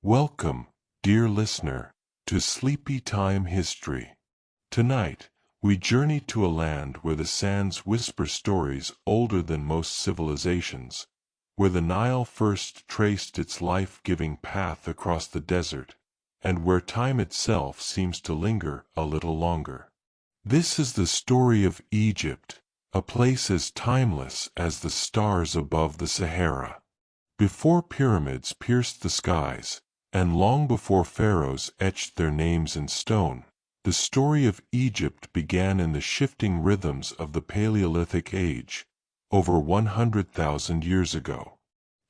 Welcome, dear listener, to Sleepy Time History. Tonight, we journey to a land where the sands whisper stories older than most civilizations, where the Nile first traced its life-giving path across the desert, and where time itself seems to linger a little longer. This is the story of Egypt, a place as timeless as the stars above the Sahara. Before pyramids pierced the skies, and long before pharaohs etched their names in stone, the story of Egypt began in the shifting rhythms of the Paleolithic Age, over 100,000 years ago.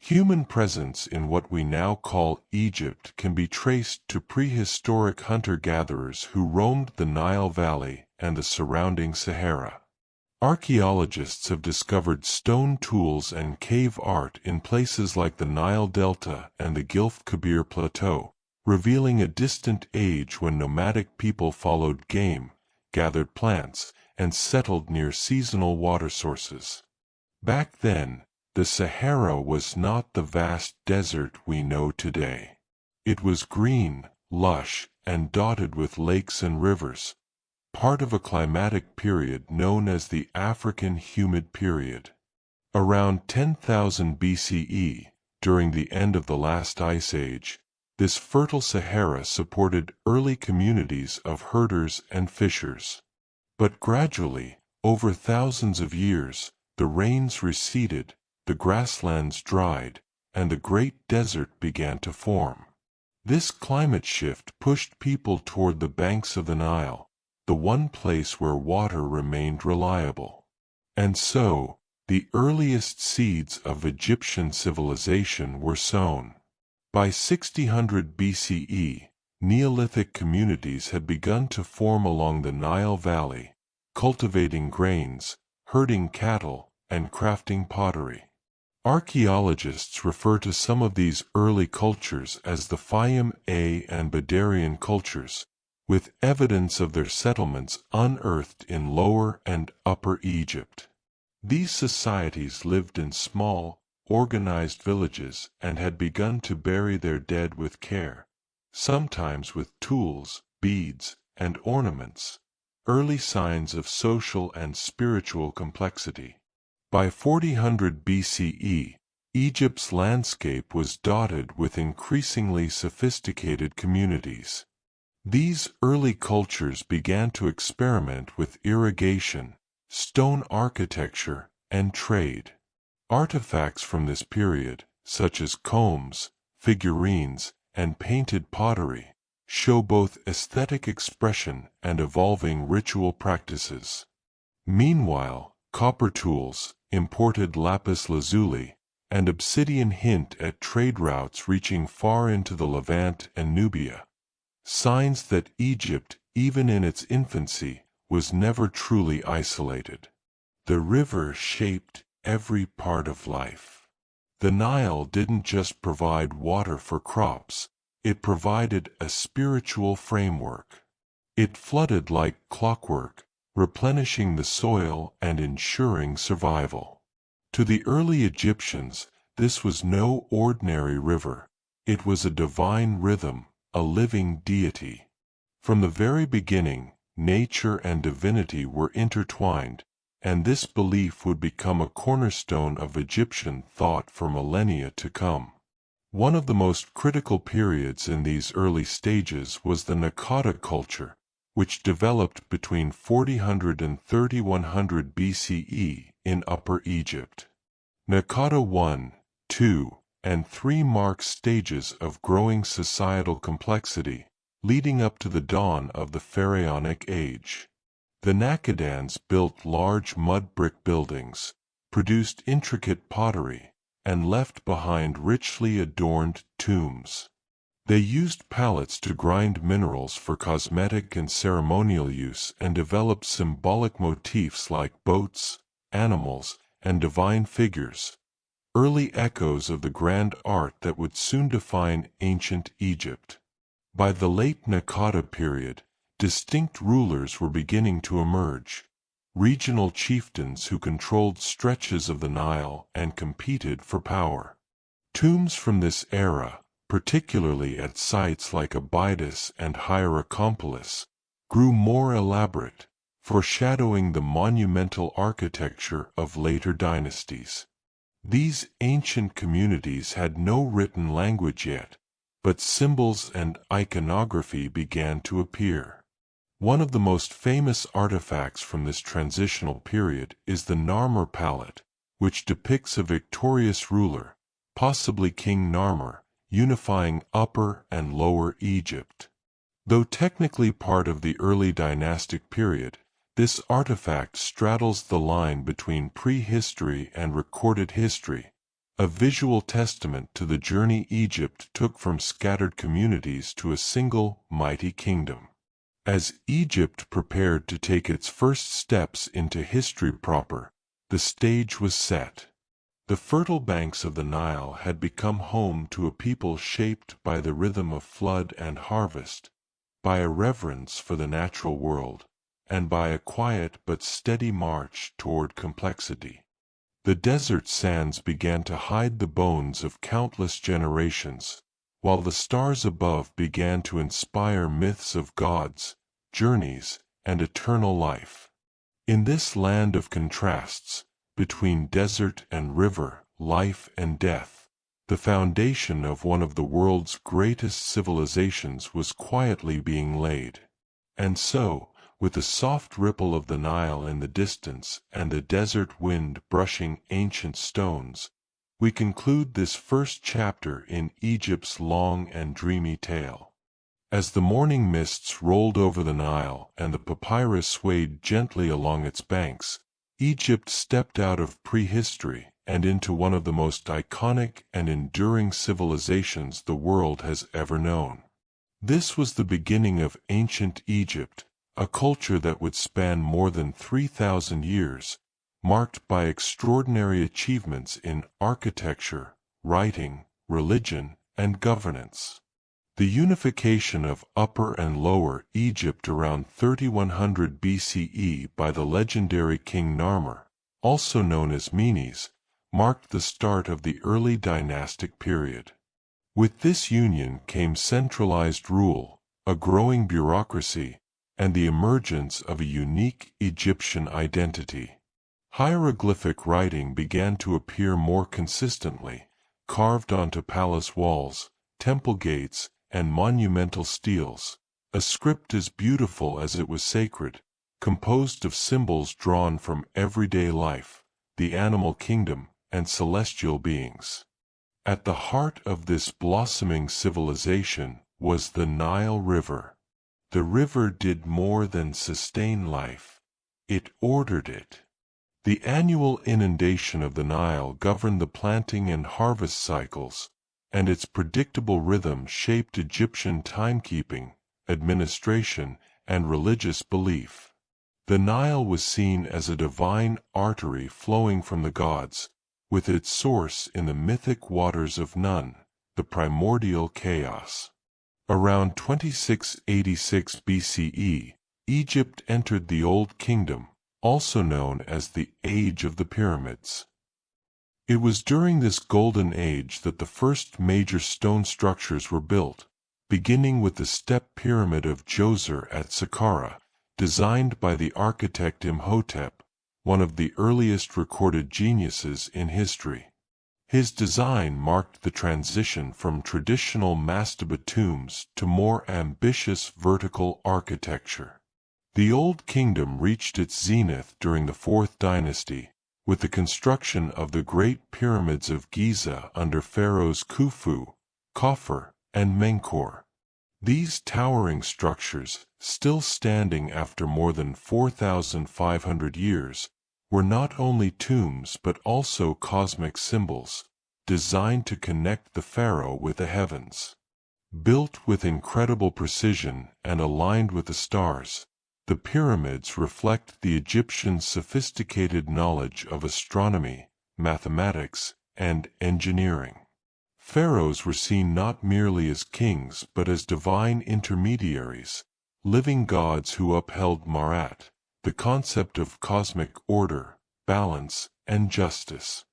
Human presence in what we now call Egypt can be traced to prehistoric hunter-gatherers who roamed the Nile Valley and the surrounding Sahara. Archaeologists have discovered stone tools and cave art in places like the Nile Delta and the Gilf Kebir Plateau, revealing a distant age when nomadic people followed game, gathered plants, and settled near seasonal water sources. Back then, the Sahara was not the vast desert we know today. It was green, lush, and dotted with lakes and rivers, part of a climatic period known as the African Humid Period. Around 10,000 BCE, during the end of the last ice age, this fertile Sahara supported early communities of herders and fishers. But gradually, over thousands of years, the rains receded, the grasslands dried, and the great desert began to form. This climate shift pushed people toward the banks of the Nile, the one place where water remained reliable. And so, the earliest seeds of Egyptian civilization were sown. By 600 BCE, Neolithic communities had begun to form along the Nile Valley, cultivating grains, herding cattle, and crafting pottery. Archaeologists refer to some of these early cultures as the Fayum A and Badarian cultures, with evidence of their settlements unearthed in Lower and Upper Egypt. These societies lived in small, organized villages and had begun to bury their dead with care, sometimes with tools, beads, and ornaments, early signs of social and spiritual complexity. By 400 BCE, Egypt's landscape was dotted with increasingly sophisticated communities. These early cultures began to experiment with irrigation, stone architecture, and trade. Artifacts from this period, such as combs, figurines, and painted pottery, show both aesthetic expression and evolving ritual practices. Meanwhile, copper tools, imported lapis lazuli, and obsidian hint at trade routes reaching far into the Levant and Nubia, signs that Egypt, even in its infancy, was never truly isolated. The river shaped every part of life. The Nile didn't just provide water for crops, it provided a spiritual framework. It flooded like clockwork, replenishing the soil and ensuring survival. To the early Egyptians, this was no ordinary river. It was a divine rhythm, a living deity. From the very beginning, nature and divinity were intertwined, and this belief would become a cornerstone of Egyptian thought for millennia to come. One of the most critical periods in these early stages was the Naqada culture, which developed between 400 and 3100 BCE in Upper Egypt. Naqada 1, 2, and 3 mark stages of growing societal complexity, leading up to the dawn of the Pharaonic Age. The Naqadans built large mud brick buildings, produced intricate pottery, and left behind richly adorned tombs. They used pallets to grind minerals for cosmetic and ceremonial use and developed symbolic motifs like boats, animals, and divine figures, early echoes of the grand art that would soon define ancient Egypt. By the late Naqada period, distinct rulers were beginning to emerge, regional chieftains who controlled stretches of the Nile and competed for power. Tombs from this era, particularly at sites like Abydos and Hierakonpolis, grew more elaborate, foreshadowing the monumental architecture of later dynasties. These ancient communities had no written language yet, but symbols and iconography began to appear. One of the most famous artifacts from this transitional period is the Narmer palette, which depicts a victorious ruler, possibly King Narmer, unifying Upper and Lower Egypt. Though technically part of the early dynastic period, this artifact straddles the line between prehistory and recorded history, a visual testament to the journey Egypt took from scattered communities to a single, mighty kingdom. As Egypt prepared to take its first steps into history proper, the stage was set. The fertile banks of the Nile had become home to a people shaped by the rhythm of flood and harvest, by a reverence for the natural world, and by a quiet but steady march toward complexity. The desert sands began to hide the bones of countless generations, while the stars above began to inspire myths of gods, journeys, and eternal life. In this land of contrasts, between desert and river, life and death, the foundation of one of the world's greatest civilizations was quietly being laid. And so, with the soft ripple of the Nile in the distance and the desert wind brushing ancient stones, we conclude this first chapter in Egypt's long and dreamy tale. As the morning mists rolled over the Nile and the papyrus swayed gently along its banks, Egypt stepped out of prehistory and into one of the most iconic and enduring civilizations the world has ever known. This was the beginning of ancient Egypt, a culture that would span more than 3,000 years, marked by extraordinary achievements in architecture, writing, religion, and governance. The unification of Upper and Lower Egypt around 3100 BCE by the legendary King Narmer, also known as Menes, marked the start of the early dynastic period. With this union came centralized rule, a growing bureaucracy, and the emergence of a unique Egyptian identity. Hieroglyphic writing began to appear more consistently, carved onto palace walls, temple gates, and monumental steels, a script as beautiful as it was sacred, composed of symbols drawn from everyday life, the animal kingdom, and celestial beings. At the heart of this blossoming civilization was the Nile River. The river did more than sustain life. It ordered it. The annual inundation of the Nile governed the planting and harvest cycles, and its predictable rhythm shaped Egyptian timekeeping, administration, and religious belief. The Nile was seen as a divine artery flowing from the gods, with its source in the mythic waters of Nun, the primordial chaos. Around 2686 BCE, Egypt entered the Old Kingdom, also known as the Age of the Pyramids. It was during this golden age that the first major stone structures were built, beginning with the step pyramid of Djoser at Saqqara, designed by the architect Imhotep, one of the earliest recorded geniuses in history. His design marked the transition from traditional mastaba tombs to more ambitious vertical architecture. The Old Kingdom reached its zenith during the Fourth Dynasty, with the construction of the Great Pyramids of Giza under pharaohs Khufu, Khafre, and Menkaure. These towering structures, still standing after more than 4,500 years, were not only tombs but also cosmic symbols, designed to connect the pharaoh with the heavens. Built with incredible precision and aligned with the stars, the pyramids reflect the Egyptians' sophisticated knowledge of astronomy, mathematics, and engineering. Pharaohs were seen not merely as kings but as divine intermediaries, living gods who upheld Marat, the concept of cosmic order, balance, and justice.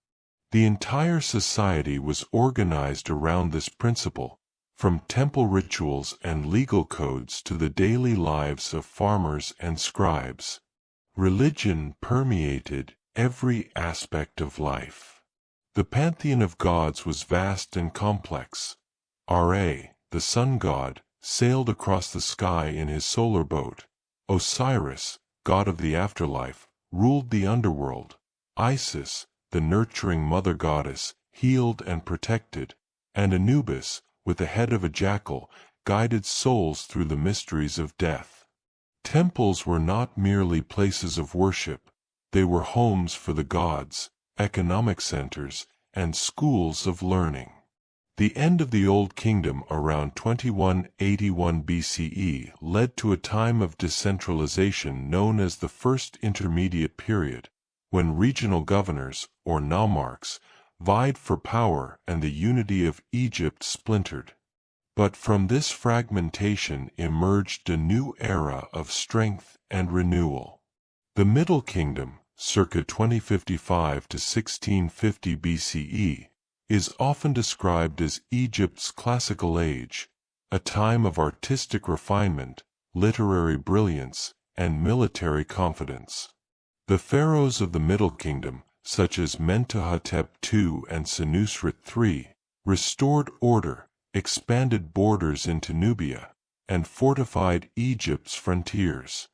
The entire society was organized around this principle, from temple rituals and legal codes to the daily lives of farmers and scribes. Religion permeated every aspect of life. The pantheon of gods was vast and complex. Ra, the sun god, sailed across the sky in his solar boat. Osiris, god of the afterlife, ruled the underworld. Isis, the nurturing mother goddess, healed and protected. And Anubis, with the head of a jackal, guided souls through the mysteries of death. Temples were not merely places of worship, they were homes for the gods, economic centers, and schools of learning. The end of the Old Kingdom around 2181 BCE led to a time of decentralization known as the First Intermediate Period, when regional governors, or nomarchs, vied for power and the unity of Egypt splintered. But from this fragmentation emerged a new era of strength and renewal. The Middle Kingdom, circa 2055 to 1650 BCE, is often described as Egypt's classical age, a time of artistic refinement, literary brilliance, and military confidence. The pharaohs of the Middle Kingdom, such as Mentuhotep II and Senusret III, restored order, expanded borders into Nubia, and fortified Egypt's frontiers.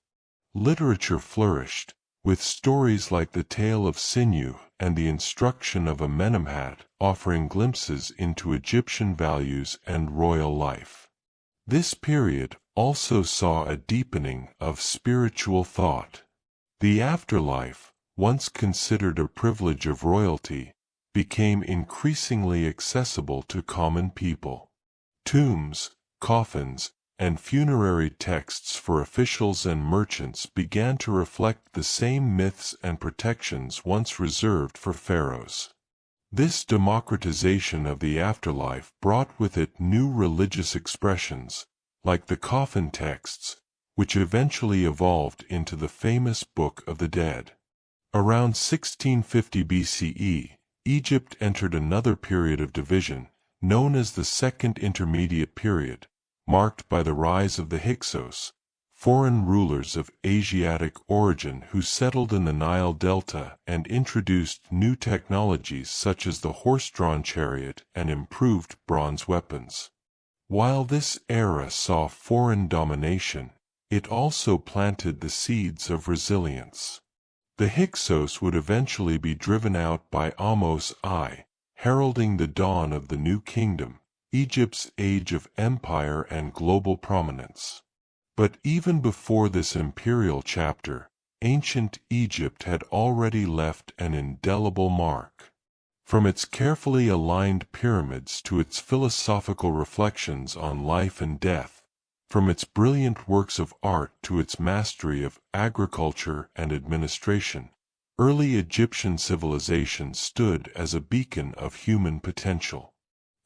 Literature flourished, with stories like the Tale of Sinew and the Instruction of Amenemhat offering glimpses into Egyptian values and royal life. This period also saw a deepening of spiritual thought. The afterlife, once considered a privilege of royalty, became increasingly accessible to common people. Tombs, coffins, and funerary texts for officials and merchants began to reflect the same myths and protections once reserved for pharaohs. This democratization of the afterlife brought with it new religious expressions, like the coffin texts, which eventually evolved into the famous Book of the Dead. Around 1650 BCE, Egypt entered another period of division, known as the Second Intermediate Period, marked by the rise of the Hyksos, foreign rulers of Asiatic origin who settled in the Nile Delta and introduced new technologies such as the horse-drawn chariot and improved bronze weapons. While this era saw foreign domination, it also planted the seeds of resilience. The Hyksos would eventually be driven out by Ahmose I, heralding the dawn of the New Kingdom, Egypt's age of empire and global prominence. But even before this imperial chapter, ancient Egypt had already left an indelible mark. From its carefully aligned pyramids to its philosophical reflections on life and death, from its brilliant works of art to its mastery of agriculture and administration, early Egyptian civilization stood as a beacon of human potential.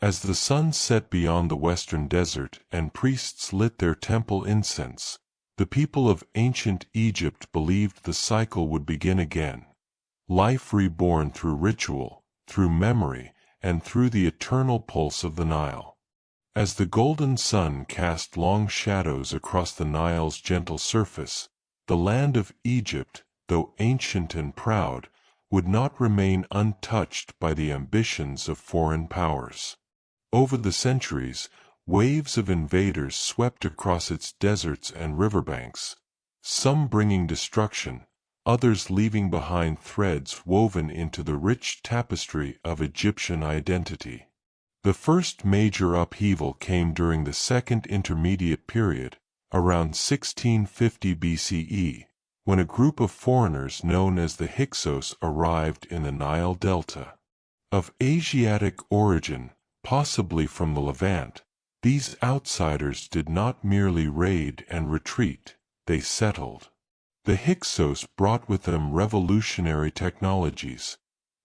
As the sun set beyond the western desert and priests lit their temple incense, the people of ancient Egypt believed the cycle would begin again. Life reborn through ritual, through memory, and through the eternal pulse of the Nile. As the golden sun cast long shadows across the Nile's gentle surface, the land of Egypt, though ancient and proud, would not remain untouched by the ambitions of foreign powers. Over the centuries, waves of invaders swept across its deserts and riverbanks, some bringing destruction, others leaving behind threads woven into the rich tapestry of Egyptian identity. The first major upheaval came during the Second Intermediate Period, around 1650 BCE, when a group of foreigners known as the Hyksos arrived in the Nile Delta. Of Asiatic origin, possibly from the Levant, these outsiders did not merely raid and retreat, they settled. The Hyksos brought with them revolutionary technologies,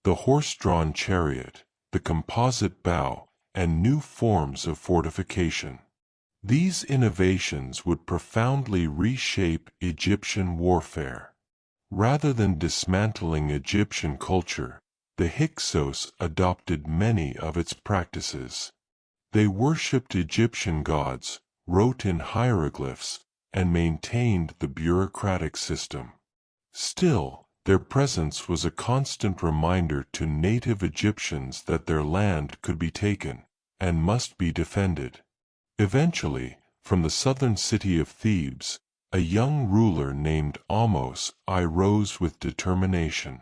the horse-drawn chariot, the composite bow, and new forms of fortification. These innovations would profoundly reshape Egyptian warfare. Rather than dismantling Egyptian culture, the Hyksos adopted many of its practices. They worshipped Egyptian gods, wrote in hieroglyphs, and maintained the bureaucratic system. Still, their presence was a constant reminder to native Egyptians that their land could be taken, and must be defended. Eventually, from the southern city of Thebes, a young ruler named Ahmose I rose with determination.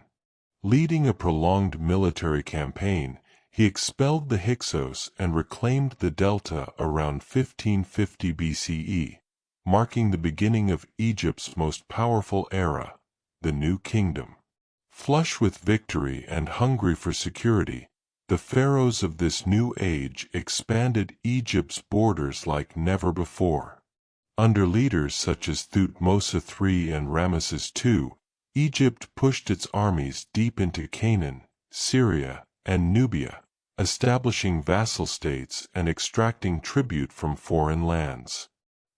Leading a prolonged military campaign, he expelled the Hyksos and reclaimed the delta around 1550 BCE, marking the beginning of Egypt's most powerful era, the New Kingdom. Flush with victory and hungry for security, the pharaohs of this new age expanded Egypt's borders like never before. Under leaders such as Thutmose III and Ramesses II, Egypt pushed its armies deep into Canaan, Syria, and Nubia, establishing vassal states and extracting tribute from foreign lands.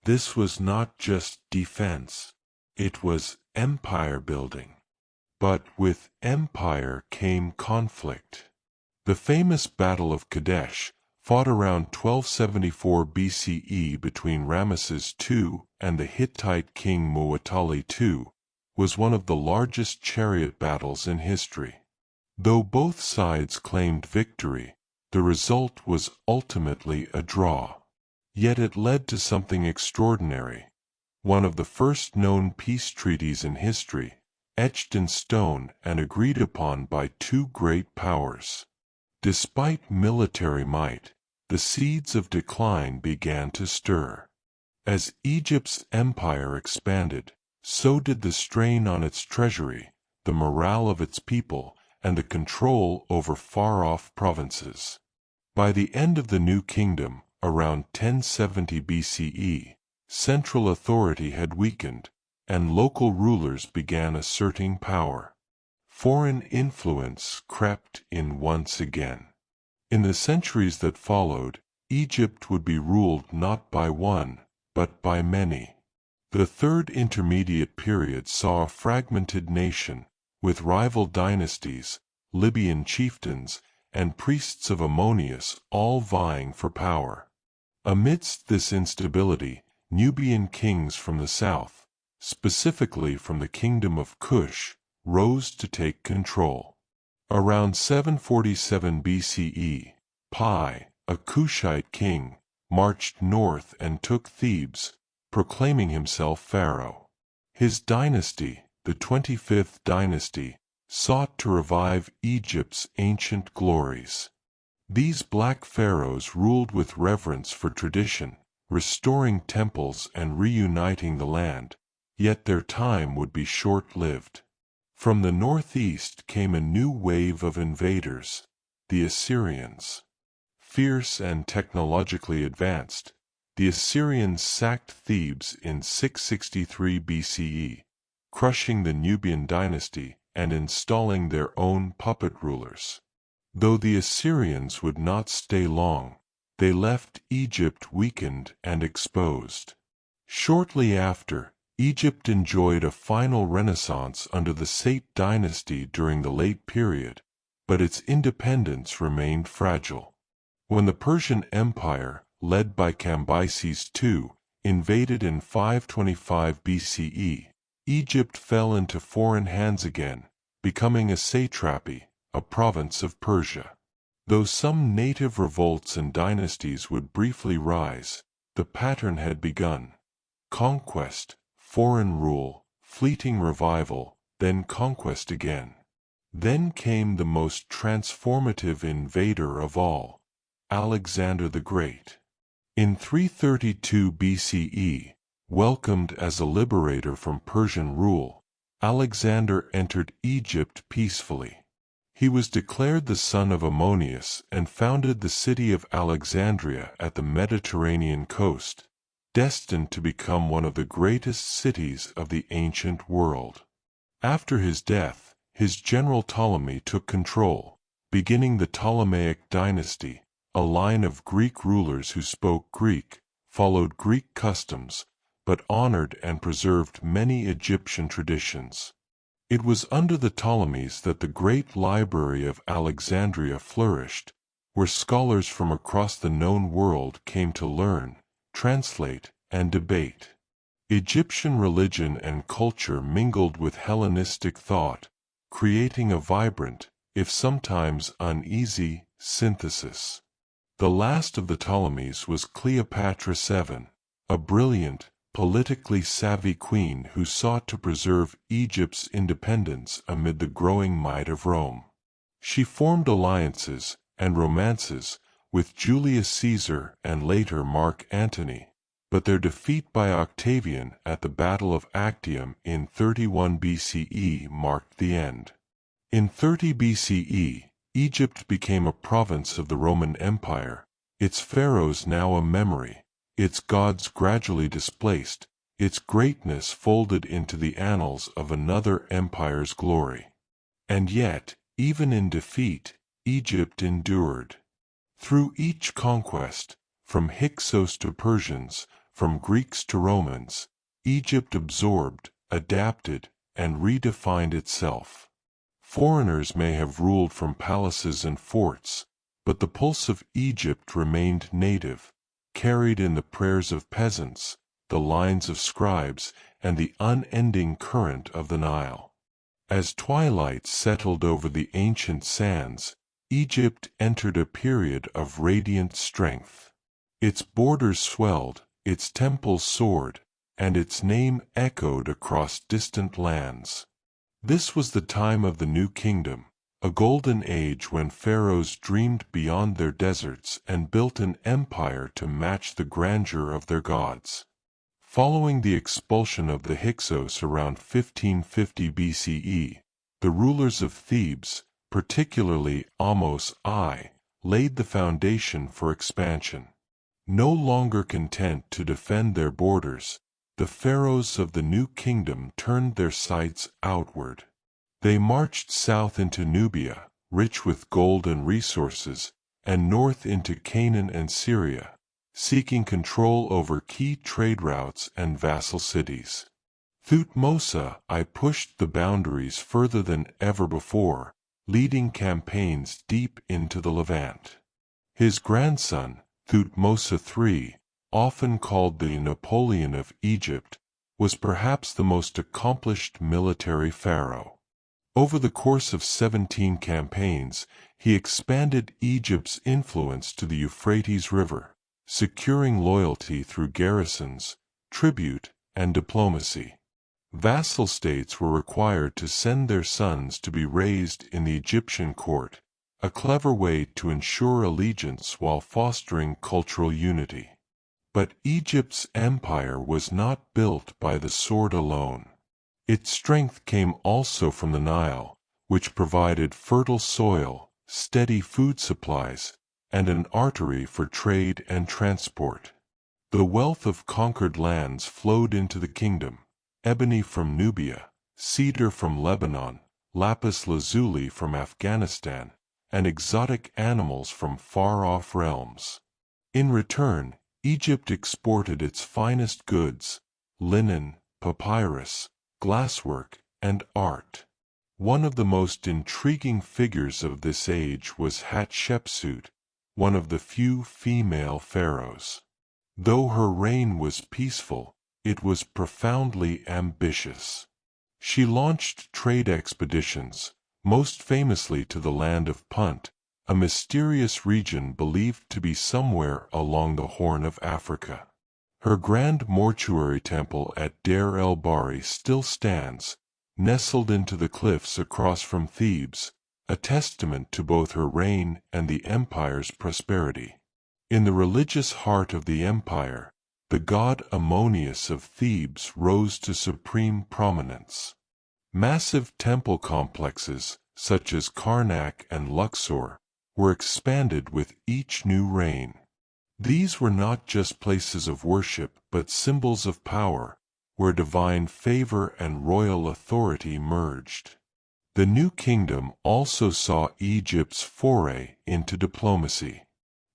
This was not just defense, it was empire building. But with empire came conflict. The famous Battle of Kadesh, fought around 1274 BCE between Ramesses II and the Hittite king Muwatalli II, was one of the largest chariot battles in history. Though both sides claimed victory, the result was ultimately a draw. Yet it led to something extraordinary, one of the first known peace treaties in history, etched in stone and agreed upon by two great powers. Despite military might, the seeds of decline began to stir. As Egypt's empire expanded, so did the strain on its treasury, the morale of its people, and the control over far-off provinces. By the end of the New Kingdom, around 1070 BCE, central authority had weakened, and local rulers began asserting power. Foreign influence crept in once again. In the centuries that followed, Egypt would be ruled not by one, but by many. The Third Intermediate Period saw a fragmented nation, with rival dynasties, Libyan chieftains, and priests of Ammonius all vying for power. Amidst this instability, Nubian kings from the south, specifically from the kingdom of Kush, rose to take control. Around 747 BCE, Pi, a Kushite king, marched north and took Thebes, proclaiming himself pharaoh. His dynasty, the 25th dynasty, sought to revive Egypt's ancient glories. These black pharaohs ruled with reverence for tradition, restoring temples and reuniting the land, yet their time would be short-lived. From the northeast came a new wave of invaders, the Assyrians. Fierce and technologically advanced, the Assyrians sacked Thebes in 663 BCE, crushing the Nubian dynasty and installing their own puppet rulers. Though the Assyrians would not stay long, they left Egypt weakened and exposed. Shortly after, Egypt enjoyed a final renaissance under the Sate dynasty during the late period, but its independence remained fragile. When the Persian Empire, led by Cambyses II, invaded in 525 BCE, Egypt fell into foreign hands again, becoming a satrapy, a province of Persia. Though some native revolts and dynasties would briefly rise, the pattern had begun. Conquest, foreign rule, fleeting revival, then conquest again. Then came the most transformative invader of all, Alexander the Great. In 332 BCE, welcomed as a liberator from Persian rule, Alexander entered Egypt peacefully. He was declared the son of Ammonius and founded the city of Alexandria at the Mediterranean coast, destined to become one of the greatest cities of the ancient world. After his death, his general Ptolemy took control, beginning the Ptolemaic dynasty, a line of Greek rulers who spoke Greek, followed Greek customs, but honored and preserved many Egyptian traditions. It was under the Ptolemies that the great library of Alexandria flourished, where scholars from across the known world came to learn, translate, and debate. Egyptian religion and culture mingled with Hellenistic thought, creating a vibrant, if sometimes uneasy, synthesis. The last of the Ptolemies was Cleopatra VII, a brilliant, politically savvy queen who sought to preserve Egypt's independence amid the growing might of Rome. She formed alliances and romances with Julius Caesar and later Mark Antony, but their defeat by Octavian at the Battle of Actium in 31 BCE marked the end. In 30 BCE, Egypt became a province of the Roman Empire, its pharaohs now a memory, its gods gradually displaced, its greatness folded into the annals of another empire's glory. And yet, even in defeat, Egypt endured. Through each conquest, from Hyksos to Persians, from Greeks to Romans, Egypt absorbed, adapted, and redefined itself. Foreigners may have ruled from palaces and forts, but the pulse of Egypt remained native, carried in the prayers of peasants, the lines of scribes, and the unending current of the Nile. As twilight settled over the ancient sands, Egypt entered a period of radiant strength. Its borders swelled, its temples soared, and its name echoed across distant lands. This was the time of the New Kingdom, a golden age when pharaohs dreamed beyond their deserts and built an empire to match the grandeur of their gods. Following the expulsion of the Hyksos around 1550 BCE, the rulers of Thebes, particularly Ahmose I, laid the foundation for expansion. No longer content to defend their borders, the pharaohs of the New Kingdom turned their sights outward. They marched south into Nubia, rich with gold and resources, and north into Canaan and Syria, seeking control over key trade routes and vassal cities. Thutmose I pushed the boundaries further than ever before, leading campaigns deep into the Levant. His grandson, Thutmose III, often called the Napoleon of Egypt, was perhaps the most accomplished military pharaoh. Over the course of 17 campaigns, he expanded Egypt's influence to the Euphrates River, securing loyalty through garrisons, tribute, and diplomacy. Vassal states were required to send their sons to be raised in the Egyptian court, a clever way to ensure allegiance while fostering cultural unity. But Egypt's empire was not built by the sword alone. Its strength came also from the Nile, which provided fertile soil, steady food supplies, and an artery for trade and transport. The wealth of conquered lands flowed into the kingdom: ebony from Nubia, cedar from Lebanon, lapis lazuli from Afghanistan, and exotic animals from far-off realms. In return, Egypt exported its finest goods: linen, papyrus, glasswork, and art. One of the most intriguing figures of this age was Hatshepsut, one of the few female pharaohs. Though her reign was peaceful, it was profoundly ambitious. She launched trade expeditions, most famously to the land of Punt, a mysterious region believed to be somewhere along the Horn of Africa. Her grand mortuary temple at Deir el-Bahri still stands, nestled into the cliffs across from Thebes, a testament to both her reign and the empire's prosperity. In the religious heart of the empire, the god Ammonius of Thebes rose to supreme prominence. Massive temple complexes, such as Karnak and Luxor, were expanded with each new reign. These were not just places of worship but symbols of power, where divine favor and royal authority merged. The New Kingdom also saw Egypt's foray into diplomacy.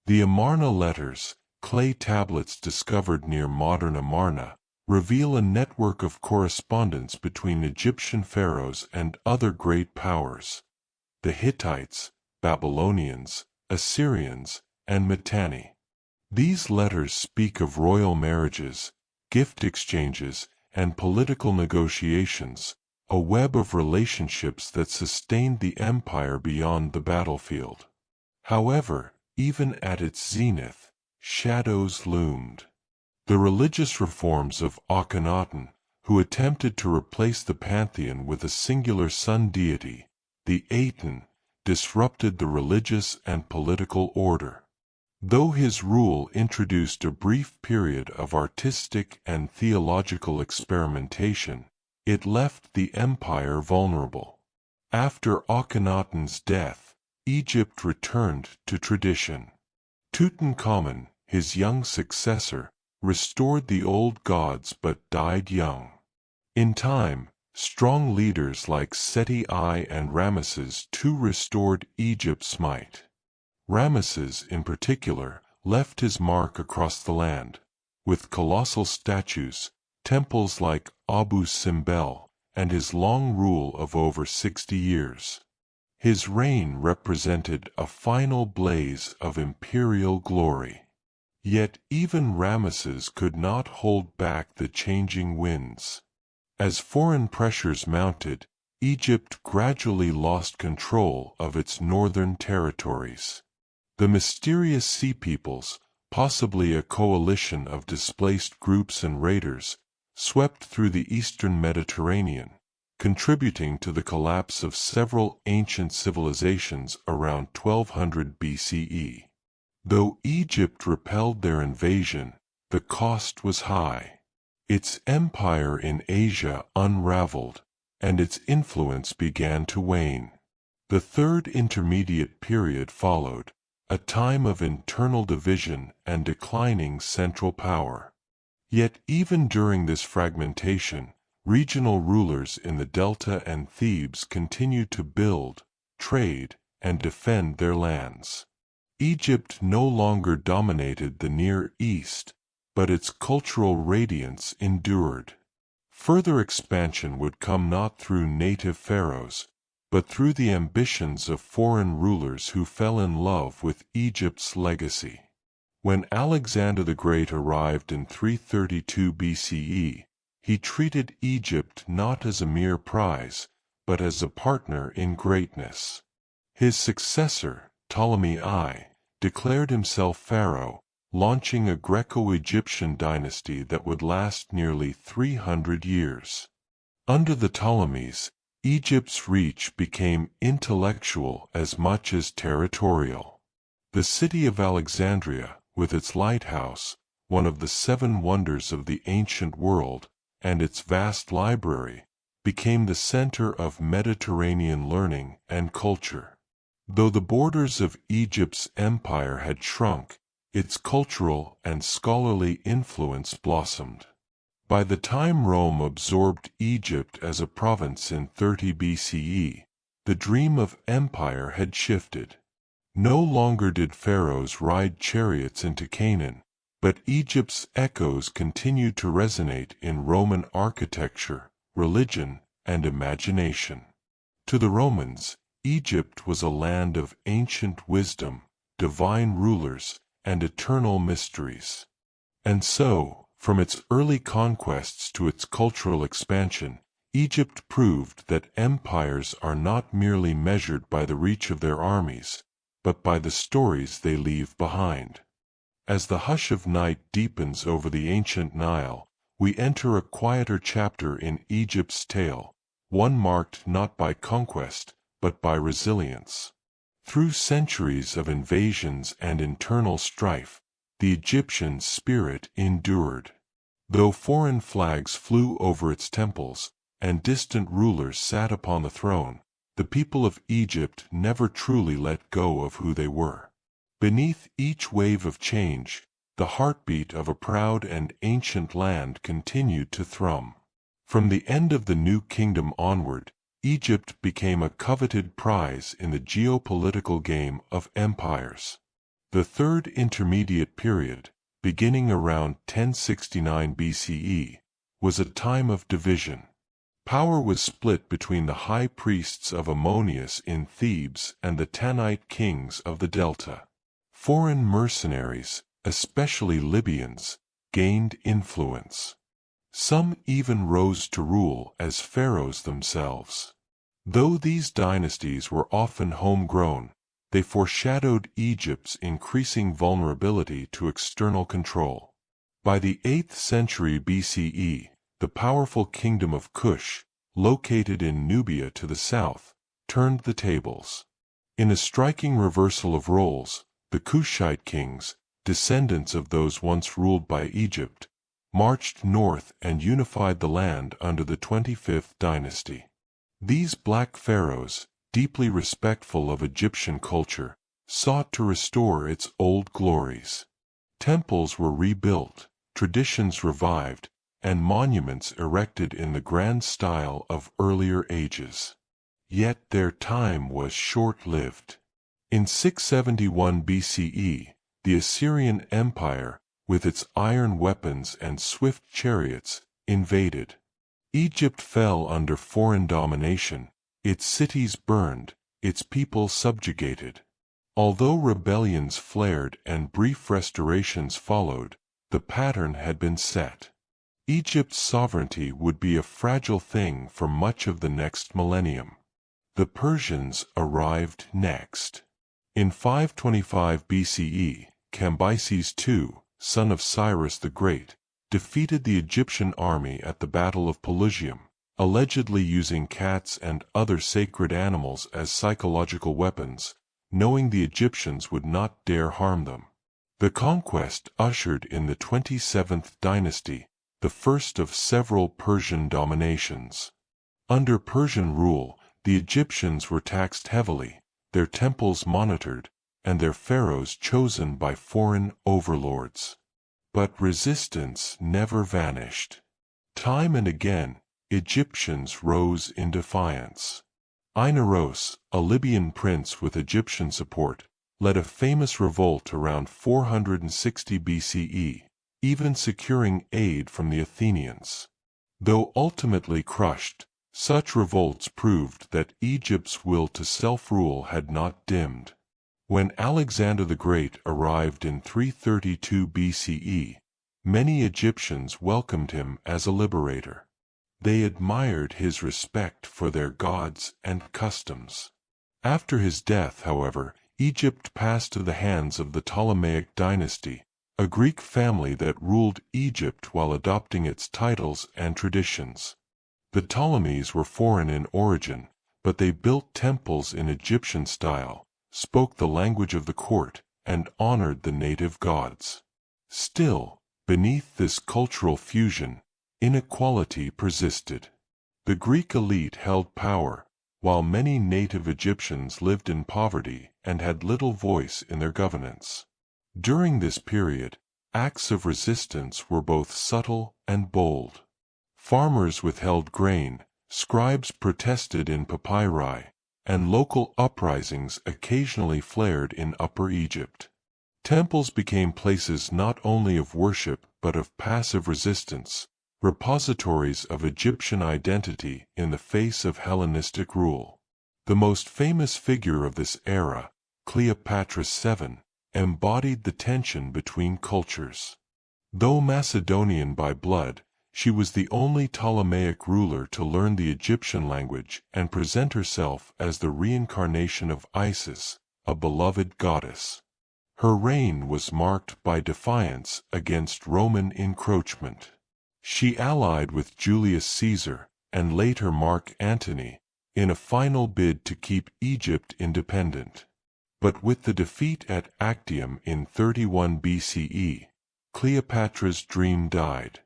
The Amarna letters, clay tablets discovered near modern Amarna, reveal a network of correspondence between Egyptian pharaohs and other great powers: the Hittites, Babylonians, Assyrians, and Mitanni. These letters speak of royal marriages, gift exchanges, and political negotiations, a web of relationships that sustained the empire beyond the battlefield. However, even at its zenith, shadows loomed. The religious reforms of Akhenaten, who attempted to replace the pantheon with a singular sun deity, the Aten, disrupted the religious and political order. Though his rule introduced a brief period of artistic and theological experimentation, it left the empire vulnerable. After Akhenaten's death, Egypt returned to tradition. Tutankhamun, his young successor, restored the old gods but died young. In time, strong leaders like Seti I and Ramesses II restored Egypt's might. Ramesses, in particular, left his mark across the land, with colossal statues, temples like Abu Simbel, and his long rule of over 60 years. His reign represented a final blaze of imperial glory. Yet even Ramesses could not hold back the changing winds. As foreign pressures mounted, Egypt gradually lost control of its northern territories. The mysterious Sea Peoples, possibly a coalition of displaced groups and raiders, swept through the eastern Mediterranean, contributing to the collapse of several ancient civilizations around 1200 BCE. Though Egypt repelled their invasion, the cost was high. Its empire in Asia unraveled, and its influence began to wane. The Third Intermediate Period followed, a time of internal division and declining central power. Yet even during this fragmentation, regional rulers in the Delta and Thebes continued to build, trade, and defend their lands. Egypt no longer dominated the Near East, but its cultural radiance endured. Further expansion would come not through native pharaohs, but through the ambitions of foreign rulers who fell in love with Egypt's legacy. When Alexander the Great arrived in 332 BCE, he treated Egypt not as a mere prize, but as a partner in greatness. His successor, Ptolemy I, declared himself pharaoh, launching a Greco-Egyptian dynasty that would last nearly 300 years. Under the Ptolemies, Egypt's reach became intellectual as much as territorial. The city of Alexandria, with its lighthouse, one of the 7 wonders of the ancient world, and its vast library, became the center of Mediterranean learning and culture. Though the borders of Egypt's empire had shrunk, its cultural and scholarly influence blossomed. By the time Rome absorbed Egypt as a province in 30 BCE, the dream of empire had shifted. No longer did pharaohs ride chariots into Canaan, but Egypt's echoes continued to resonate in Roman architecture, religion, and imagination. To the Romans, Egypt was a land of ancient wisdom, divine rulers, and eternal mysteries. And so, from its early conquests to its cultural expansion, Egypt proved that empires are not merely measured by the reach of their armies, but by the stories they leave behind. As the hush of night deepens over the ancient Nile, we enter a quieter chapter in Egypt's tale, one marked not by conquest, but by resilience. Through centuries of invasions and internal strife, the Egyptian spirit endured. Though foreign flags flew over its temples, and distant rulers sat upon the throne, the people of Egypt never truly let go of who they were. Beneath each wave of change, the heartbeat of a proud and ancient land continued to thrum. From the end of the New Kingdom onward, Egypt became a coveted prize in the geopolitical game of empires. The Third Intermediate Period, beginning around 1069 BCE, was a time of division. Power was split between the high priests of Ammonius in Thebes and the Tanite kings of the Delta. Foreign mercenaries, especially Libyans, gained influence. Some even rose to rule as pharaohs themselves. Though these dynasties were often homegrown, they foreshadowed Egypt's increasing vulnerability to external control. By the 8th century BCE, the powerful kingdom of Kush, located in Nubia to the south, turned the tables. In a striking reversal of roles, the Kushite kings, descendants of those once ruled by Egypt, marched north and unified the land under the 25th dynasty. These black pharaohs, deeply respectful of Egyptian culture, sought to restore its old glories. Temples were rebuilt, traditions revived, and monuments erected in the grand style of earlier ages. Yet their time was short-lived. In 671 BCE, the Assyrian Empire, with its iron weapons and swift chariots, invaded. Egypt fell under foreign domination, its cities burned, its people subjugated. Although rebellions flared and brief restorations followed, the pattern had been set. Egypt's sovereignty would be a fragile thing for much of the next millennium. The Persians arrived next. In 525 BCE, Cambyses II, son of Cyrus the Great, defeated the Egyptian army at the Battle of Pelusium, allegedly using cats and other sacred animals as psychological weapons, knowing the Egyptians would not dare harm them. The conquest ushered in the 27th dynasty, the first of several Persian dominations. Under Persian rule, the Egyptians were taxed heavily, their temples monitored, and their pharaohs chosen by foreign overlords. But resistance never vanished. Time and again, Egyptians rose in defiance. Inaros, a Libyan prince with Egyptian support, led a famous revolt around 460 BCE, even securing aid from the Athenians. Though ultimately crushed, such revolts proved that Egypt's will to self-rule had not dimmed. When Alexander the Great arrived in 332 BCE, many Egyptians welcomed him as a liberator. They admired his respect for their gods and customs. After his death, however, Egypt passed to the hands of the Ptolemaic dynasty, a Greek family that ruled Egypt while adopting its titles and traditions. The Ptolemies were foreign in origin, but they built temples in Egyptian style, spoke the language of the court, and honored the native gods. Still, beneath this cultural fusion, inequality persisted. The Greek elite held power, while many native Egyptians lived in poverty and had little voice in their governance. During this period, acts of resistance were both subtle and bold. Farmers withheld grain, scribes protested in papyri, and local uprisings occasionally flared in Upper Egypt. Temples became places not only of worship but of passive resistance, repositories of Egyptian identity in the face of Hellenistic rule. The most famous figure of this era, Cleopatra VII, embodied the tension between cultures. Though Macedonian by blood, she was the only Ptolemaic ruler to learn the Egyptian language and present herself as the reincarnation of Isis, a beloved goddess. Her reign was marked by defiance against Roman encroachment. She allied with Julius Caesar, and later Mark Antony, in a final bid to keep Egypt independent. But with the defeat at Actium in 31 BCE, Cleopatra's dream died.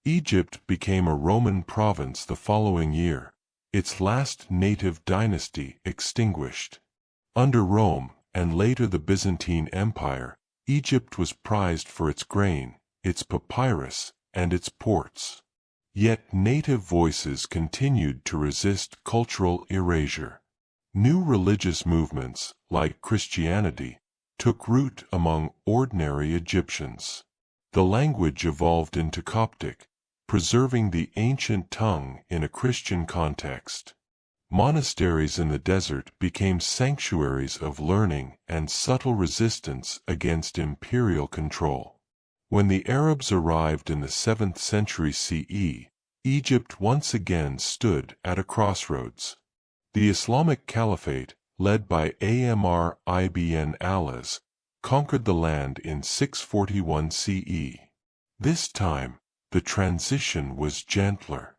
Egypt became a Roman province the following year, its last native dynasty extinguished. Under Rome, and later the Byzantine Empire, Egypt was prized for its grain, its papyrus, and its ports. Yet native voices continued to resist cultural erasure. New religious movements, like Christianity, took root among ordinary Egyptians. The language evolved into Coptic, preserving the ancient tongue in a Christian context. Monasteries in the desert became sanctuaries of learning and subtle resistance against imperial control. When the Arabs arrived in the 7th century CE, Egypt once again stood at a crossroads. The Islamic Caliphate, led by Amr ibn al-As, conquered the land in 641 CE. This time, the transition was gentler.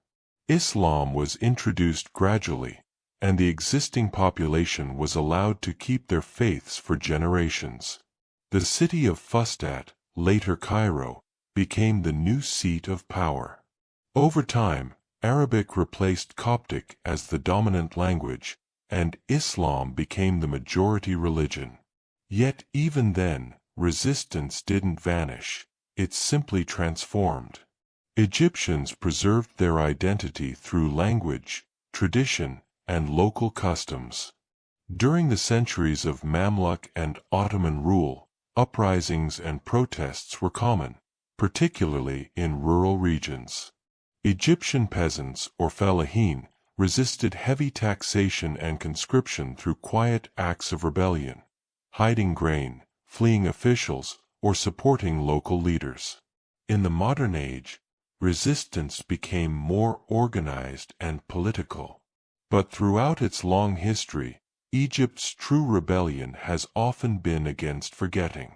Islam was introduced gradually, and the existing population was allowed to keep their faiths for generations. The city of Fustat, later Cairo, became the new seat of power. Over time, Arabic replaced Coptic as the dominant language, and Islam became the majority religion. Yet even then, resistance didn't vanish, it simply transformed. Egyptians preserved their identity through language, tradition, and local customs. During the centuries of Mamluk and Ottoman rule, uprisings and protests were common, particularly in rural regions. Egyptian peasants, or fellahin, resisted heavy taxation and conscription through quiet acts of rebellion, hiding grain, fleeing officials, or supporting local leaders. In the modern age, resistance became more organized and political. But throughout its long history, Egypt's true rebellion has often been against forgetting.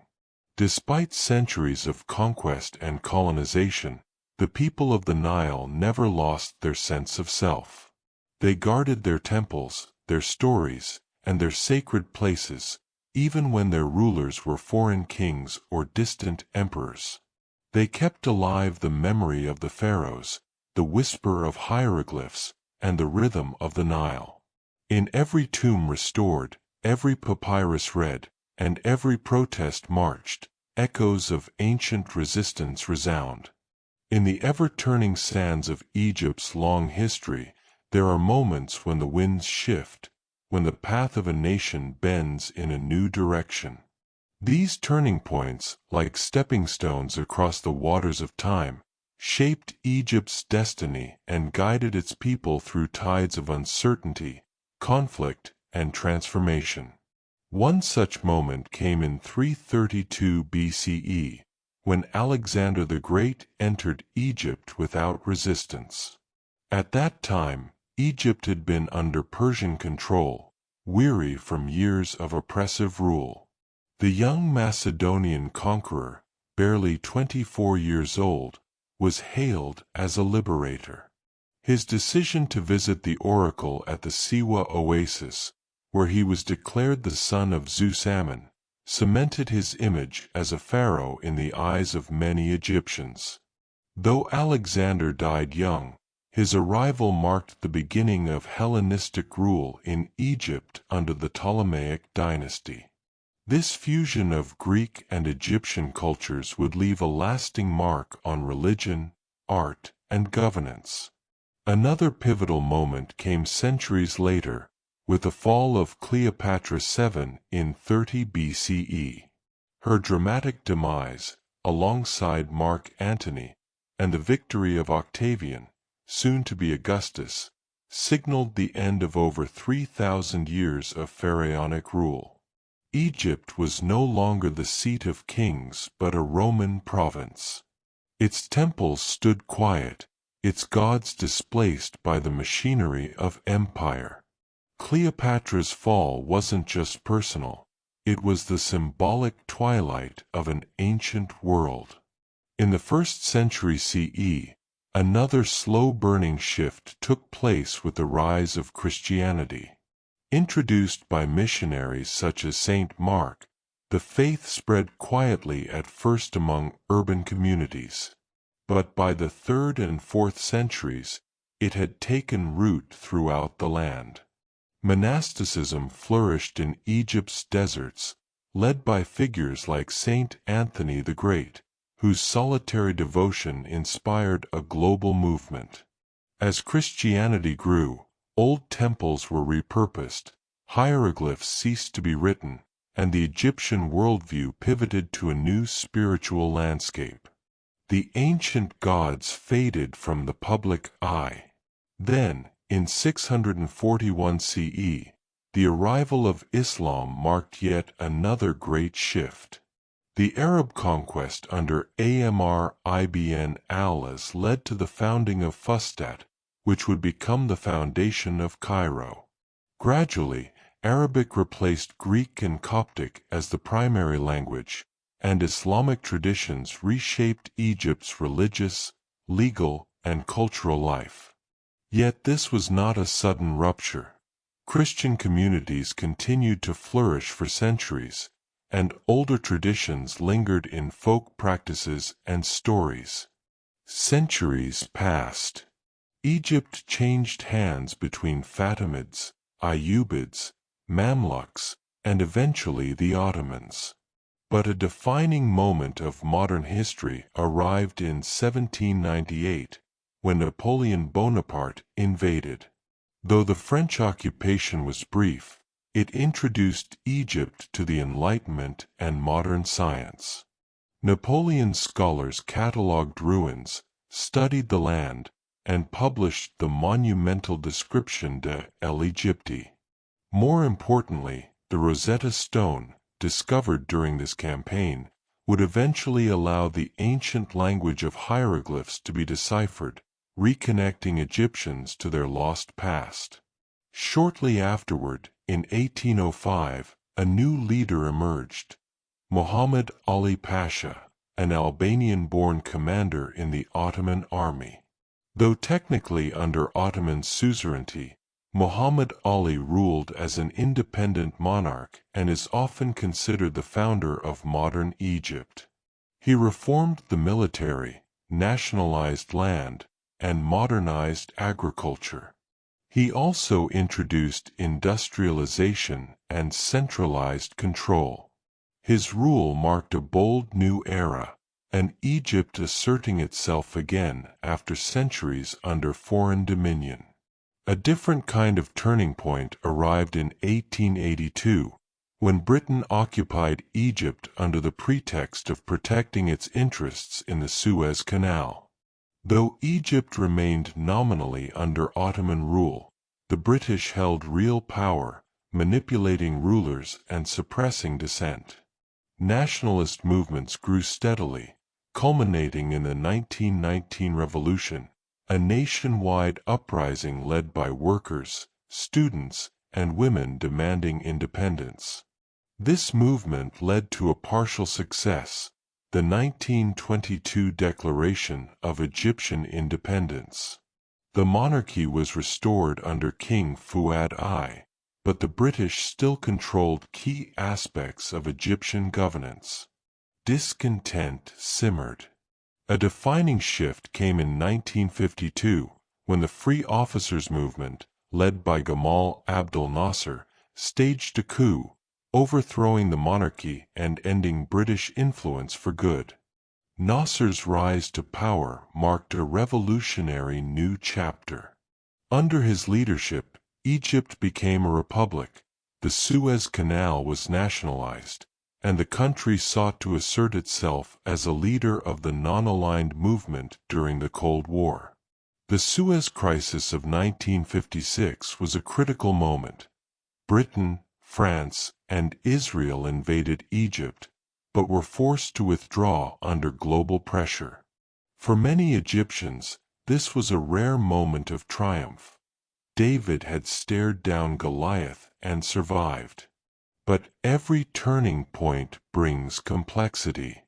Despite centuries of conquest and colonization, the people of the Nile never lost their sense of self. They guarded their temples, their stories, and their sacred places, even when their rulers were foreign kings or distant emperors. They kept alive the memory of the pharaohs, the whisper of hieroglyphs, and the rhythm of the Nile. In every tomb restored, every papyrus read, and every protest marched, echoes of ancient resistance resound. In the ever-turning sands of Egypt's long history, there are moments when the winds shift, when the path of a nation bends in a new direction. These turning points, like stepping stones across the waters of time, shaped Egypt's destiny and guided its people through tides of uncertainty, conflict, and transformation. One such moment came in 332 BCE, when Alexander the Great entered Egypt without resistance. At that time, Egypt had been under Persian control, weary from years of oppressive rule. The young Macedonian conqueror, barely 24 years old, was hailed as a liberator. His decision to visit the oracle at the Siwa oasis, where he was declared the son of Zeus Ammon, cemented his image as a pharaoh in the eyes of many Egyptians. Though Alexander died young, his arrival marked the beginning of Hellenistic rule in Egypt under the Ptolemaic dynasty. This fusion of Greek and Egyptian cultures would leave a lasting mark on religion, art, and governance. Another pivotal moment came centuries later, with the fall of Cleopatra VII in 30 BCE. Her dramatic demise, alongside Mark Antony, and the victory of Octavian, soon to be Augustus, signaled the end of over 3,000 years of pharaonic rule. Egypt was no longer the seat of kings but a Roman province. Its temples stood quiet, its gods displaced by the machinery of empire. Cleopatra's fall wasn't just personal, it was the symbolic twilight of an ancient world. In the 1st century CE, another slow-burning shift took place with the rise of Christianity. Introduced by missionaries such as Saint Mark, the faith spread quietly at first among urban communities. But by the 3rd and 4th centuries, it had taken root throughout the land. Monasticism flourished in Egypt's deserts, led by figures like Saint Anthony the Great, whose solitary devotion inspired a global movement. As Christianity grew, old temples were repurposed, hieroglyphs ceased to be written, and the Egyptian worldview pivoted to a new spiritual landscape. The ancient gods faded from the public eye. Then, in 641 CE, the arrival of Islam marked yet another great shift. The Arab conquest under Amr ibn al-As led to the founding of Fustat, which would become the foundation of Cairo. Gradually, Arabic replaced Greek and Coptic as the primary language, and Islamic traditions reshaped Egypt's religious, legal, and cultural life. Yet this was not a sudden rupture. Christian communities continued to flourish for centuries, and older traditions lingered in folk practices and stories. Centuries passed. Egypt changed hands between Fatimids, Ayyubids, Mamluks, and eventually the Ottomans. But a defining moment of modern history arrived in 1798, when Napoleon Bonaparte invaded. Though the French occupation was brief, it introduced Egypt to the Enlightenment and modern science. Napoleon's scholars catalogued ruins, studied the land, and published the monumental description de l'Egypte. More importantly, the Rosetta Stone, discovered during this campaign, would eventually allow the ancient language of hieroglyphs to be deciphered, reconnecting Egyptians to their lost past. Shortly afterward, in 1805, a new leader emerged, Muhammad Ali Pasha, an Albanian-born commander in the Ottoman army. Though technically under Ottoman suzerainty, Muhammad Ali ruled as an independent monarch and is often considered the founder of modern Egypt. He reformed the military, nationalized land, and modernized agriculture. He also introduced industrialization and centralized control. His rule marked a bold new era, and Egypt asserting itself again after centuries under foreign dominion. A different kind of turning point arrived in 1882, when Britain occupied Egypt under the pretext of protecting its interests in the Suez Canal. Though Egypt remained nominally under Ottoman rule, the British held real power, manipulating rulers and suppressing dissent. Nationalist movements grew steadily, culminating in the 1919 revolution, a nationwide uprising led by workers, students, and women demanding independence. This movement led to a partial success, the 1922 Declaration of Egyptian Independence. The monarchy was restored under King Fuad I, but the British still controlled key aspects of Egyptian governance. Discontent simmered. A defining shift came in 1952, when the Free Officers Movement, led by Gamal Abdel Nasser, staged a coup, overthrowing the monarchy and ending British influence for good. Nasser's rise to power marked a revolutionary new chapter. Under his leadership, Egypt became a republic, the Suez Canal was nationalized, and the country sought to assert itself as a leader of the non-aligned movement during the Cold War. The Suez Crisis of 1956 was a critical moment. Britain, France, and Israel invaded Egypt, but were forced to withdraw under global pressure. For many Egyptians, this was a rare moment of triumph. David had stared down Goliath and survived. But every turning point brings complexity.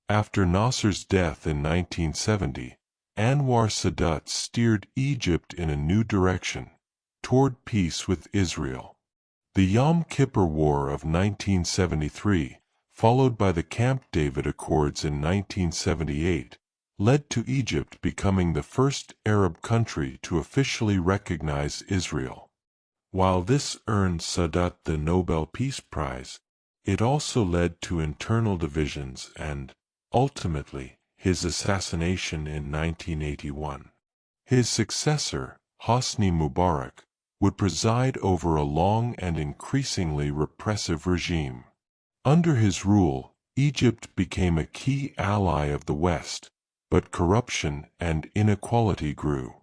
After Nasser's death in 1970, Anwar Sadat steered Egypt in a new direction, toward peace with Israel. The Yom Kippur War of 1973, followed by the Camp David Accords in 1978, led to Egypt becoming the first Arab country to officially recognize Israel. While this earned Sadat the Nobel Peace Prize, it also led to internal divisions and, ultimately, his assassination in 1981. His successor, Hosni Mubarak, would preside over a long and increasingly repressive regime. Under his rule, Egypt became a key ally of the West, but corruption and inequality grew.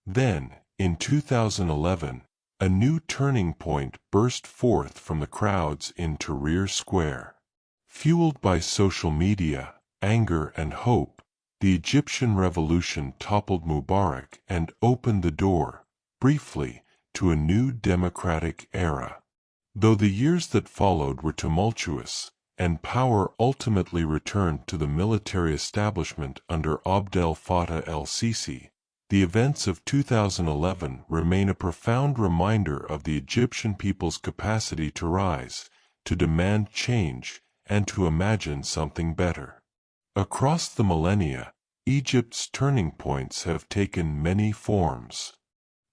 Then, in 2011, a new turning point burst forth from the crowds in Tahrir Square. Fueled by social media, anger and hope, the Egyptian revolution toppled Mubarak and opened the door, briefly, to a new democratic era. Though the years that followed were tumultuous, and power ultimately returned to the military establishment under Abdel Fattah el-Sisi, the events of 2011 remain a profound reminder of the Egyptian people's capacity to rise, to demand change, and to imagine something better. Across the millennia, Egypt's turning points have taken many forms.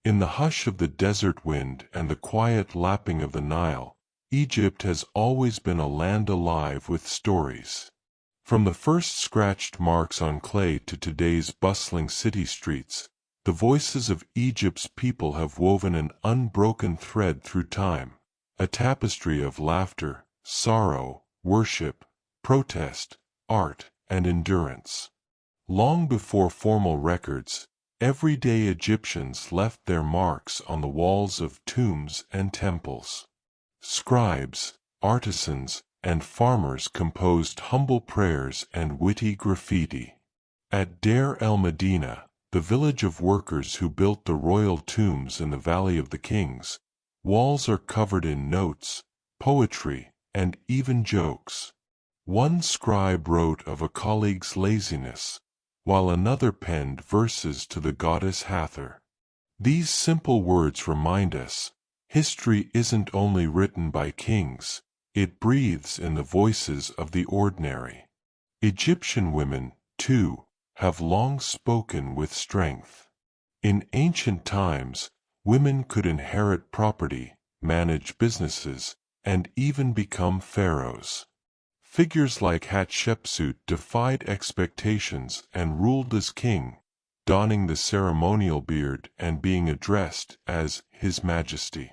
In the hush of the desert wind and the quiet lapping of the Nile, Egypt has always been a land alive with stories. From the first scratched marks on clay to today's bustling city streets, the voices of Egypt's people have woven an unbroken thread through time, a tapestry of laughter, sorrow, worship, protest, art, and endurance. Long before formal records, everyday Egyptians left their marks on the walls of tombs and temples. Scribes, artisans, and farmers composed humble prayers and witty graffiti. At Deir el-Medina, the village of workers who built the royal tombs in the Valley of the Kings, walls are covered in notes, poetry, and even jokes. One scribe wrote of a colleague's laziness, while another penned verses to the goddess Hathor. These simple words remind us, history isn't only written by kings, it breathes in the voices of the ordinary. Egyptian women, too, have long spoken with strength. In ancient times, women could inherit property, manage businesses, and even become pharaohs. Figures like Hatshepsut defied expectations and ruled as king, donning the ceremonial beard and being addressed as His Majesty.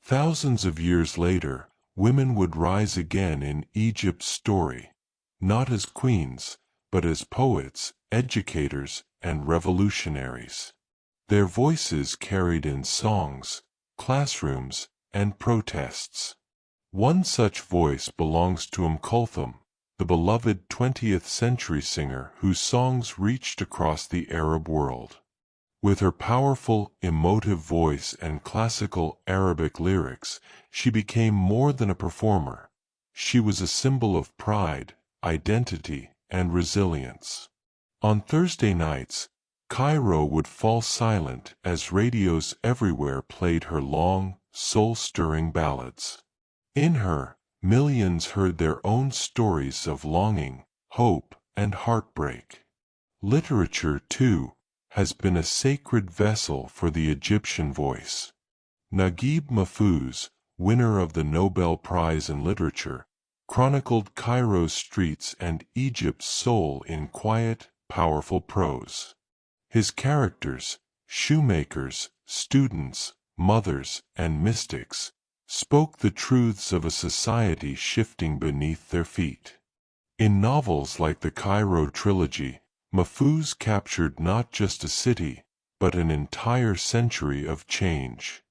Thousands of years later, women would rise again in Egypt's story, not as queens, but as poets, educators, and revolutionaries. Their voices carried in songs, classrooms, and protests. One such voice belongs to Kulthum, the beloved 20th-century singer whose songs reached across the Arab world. With her powerful, emotive voice and classical Arabic lyrics, she became more than a performer. She was a symbol of pride, identity, and resilience. On Thursday nights, Cairo would fall silent as radios everywhere played her long, soul-stirring ballads. In her, millions heard their own stories of longing, hope, and heartbreak. Literature, too, has been a sacred vessel for the Egyptian voice. Naguib Mahfouz, winner of the Nobel Prize in Literature, chronicled Cairo's streets and Egypt's soul in quiet, powerful prose. His characters, shoemakers, students, mothers, and mystics, spoke the truths of a society shifting beneath their feet. In novels like the Cairo trilogy, Mahfouz captured not just a city, but an entire century of change.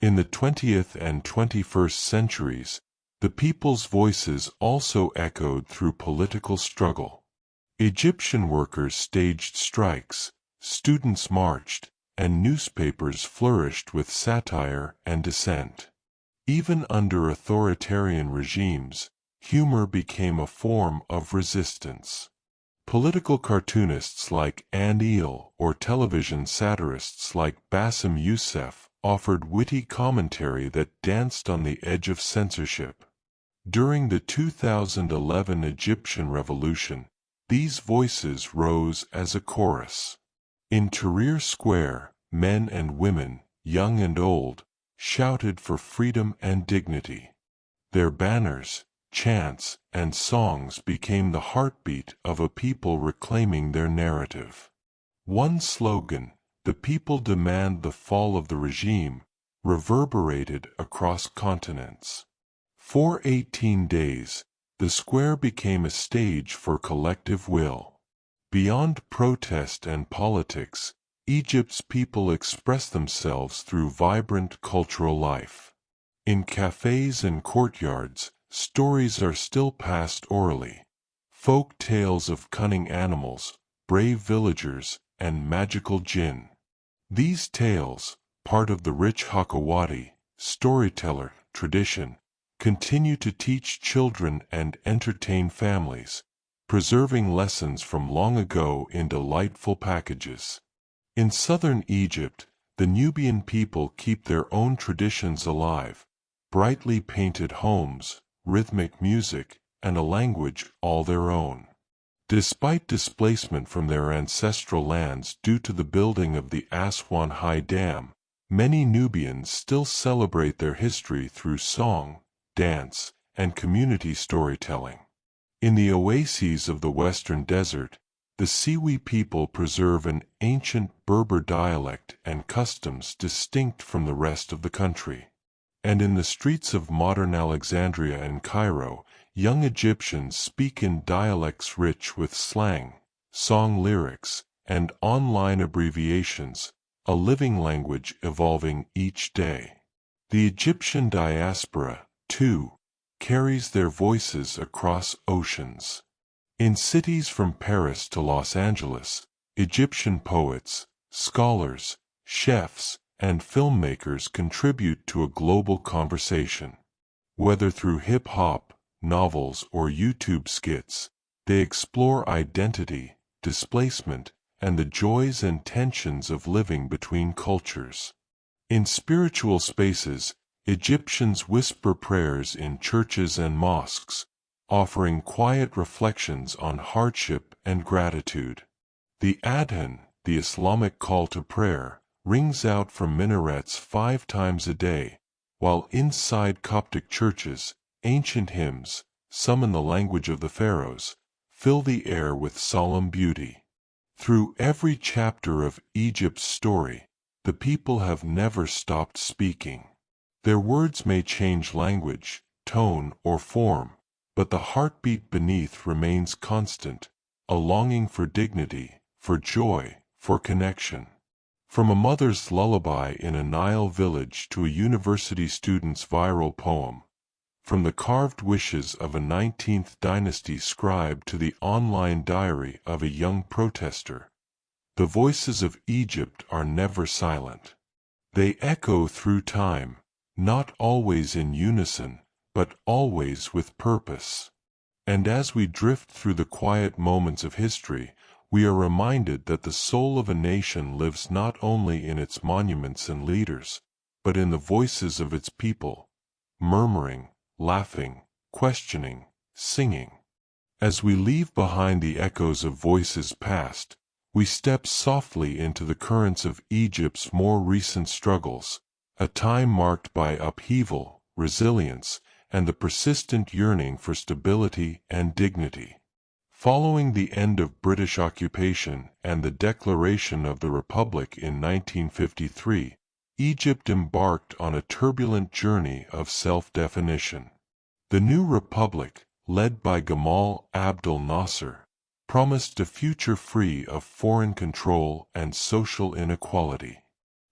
In the 20th and 21st centuries, the people's voices also echoed through political struggle. Egyptian workers staged strikes, students marched, and newspapers flourished with satire and dissent. Even under authoritarian regimes, humor became a form of resistance. Political cartoonists like Anne Eel or television satirists like Bassem Youssef offered witty commentary that danced on the edge of censorship. During the 2011 Egyptian Revolution, these voices rose as a chorus. In Tahrir Square, men and women, young and old, shouted for freedom and dignity. Their banners, chants, and songs became the heartbeat of a people reclaiming their narrative. One slogan, "The people demand the fall of the regime," reverberated across continents. For 18 days, the square became a stage for collective will. Beyond protest and politics, Egypt's people express themselves through vibrant cultural life. In cafes and courtyards, stories are still passed orally. Folk tales of cunning animals, brave villagers, and magical jinn. These tales, part of the rich Hakawati storyteller tradition, continue to teach children and entertain families, preserving lessons from long ago in delightful packages. In southern Egypt, the Nubian people keep their own traditions alive, brightly painted homes, rhythmic music, and a language all their own. Despite displacement from their ancestral lands due to the building of the Aswan High Dam, many Nubians still celebrate their history through song, dance, and community storytelling. In the oases of the Western Desert, the Siwi people preserve an ancient Berber dialect and customs distinct from the rest of the country. And in the streets of modern Alexandria and Cairo, young Egyptians speak in dialects rich with slang, song lyrics, and online abbreviations, a living language evolving each day. The Egyptian diaspora, too, carries their voices across oceans. In cities from Paris to Los Angeles, Egyptian poets, scholars, chefs, and filmmakers contribute to a global conversation. Whether through hip-hop, novels, or YouTube skits, they explore identity, displacement, and the joys and tensions of living between cultures. In spiritual spaces, Egyptians whisper prayers in churches and mosques, offering quiet reflections on hardship and gratitude. The Adhan, the Islamic call to prayer, rings out from minarets 5 times a day, while inside Coptic churches, ancient hymns, some in the language of the pharaohs, fill the air with solemn beauty. Through every chapter of Egypt's story, the people have never stopped speaking. Their words may change language, tone, or form, but the heartbeat beneath remains constant, a longing for dignity, for joy, for connection. From a mother's lullaby in a Nile village to a university student's viral poem, from the carved wishes of a 19th dynasty scribe to the online diary of a young protester, the voices of Egypt are never silent. They echo through time, not always in unison, but always with purpose. And as we drift through the quiet moments of history, we are reminded that the soul of a nation lives not only in its monuments and leaders, but in the voices of its people, murmuring, laughing, questioning, singing. As we leave behind the echoes of voices past, we step softly into the currents of Egypt's more recent struggles, a time marked by upheaval, resilience, and the persistent yearning for stability and dignity. Following the end of British occupation and the declaration of the Republic in 1953, Egypt embarked on a turbulent journey of self-definition. The new republic, led by Gamal Abdel Nasser, promised a future free of foreign control and social inequality.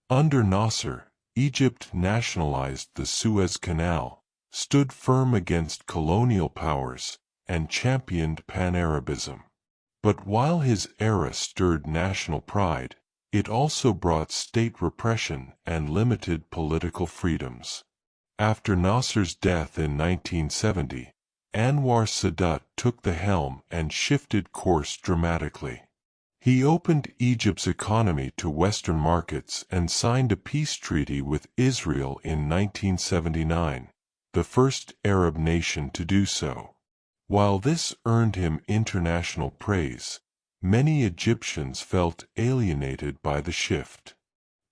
Under Nasser, Egypt nationalized the Suez Canal, stood firm against colonial powers, and championed Pan-Arabism. But while his era stirred national pride, it also brought state repression and limited political freedoms. After Nasser's death in 1970, Anwar Sadat took the helm and shifted course dramatically. He opened Egypt's economy to Western markets and signed a peace treaty with Israel in 1979, the first Arab nation to do so. While this earned him international praise, many Egyptians felt alienated by the shift.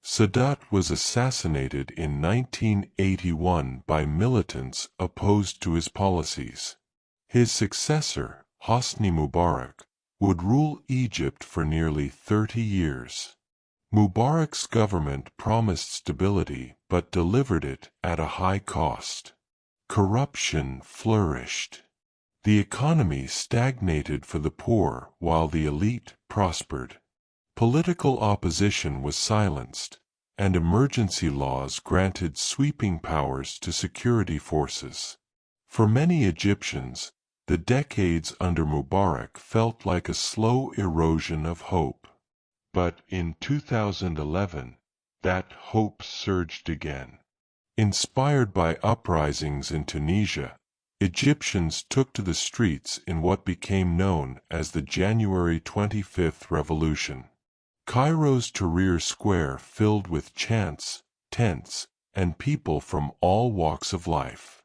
Sadat was assassinated in 1981 by militants opposed to his policies. His successor, Hosni Mubarak, would rule Egypt for nearly 30 years. Mubarak's government promised stability but delivered it at a high cost. Corruption flourished. The economy stagnated for the poor while the elite prospered. Political opposition was silenced, and emergency laws granted sweeping powers to security forces. For many Egyptians, the decades under Mubarak felt like a slow erosion of hope. But in 2011, that hope surged again. Inspired by uprisings in Tunisia, Egyptians took to the streets in what became known as the January 25th Revolution. Cairo's Tahrir Square filled with chants, tents, and people from all walks of life.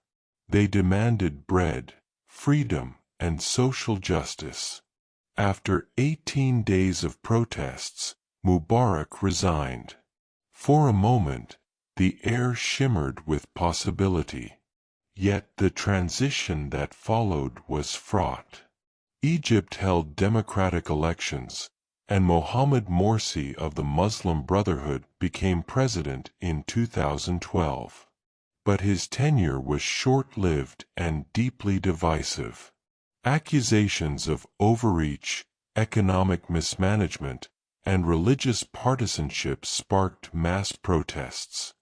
They demanded bread, freedom, and social justice. After 18 days of protests, Mubarak resigned. For a moment, the air shimmered with possibility. Yet the transition that followed was fraught. Egypt held democratic elections, and Mohammed Morsi of the Muslim Brotherhood became president in 2012. But his tenure was short-lived and deeply divisive. Accusations of overreach, economic mismanagement, and religious partisanship sparked mass protests.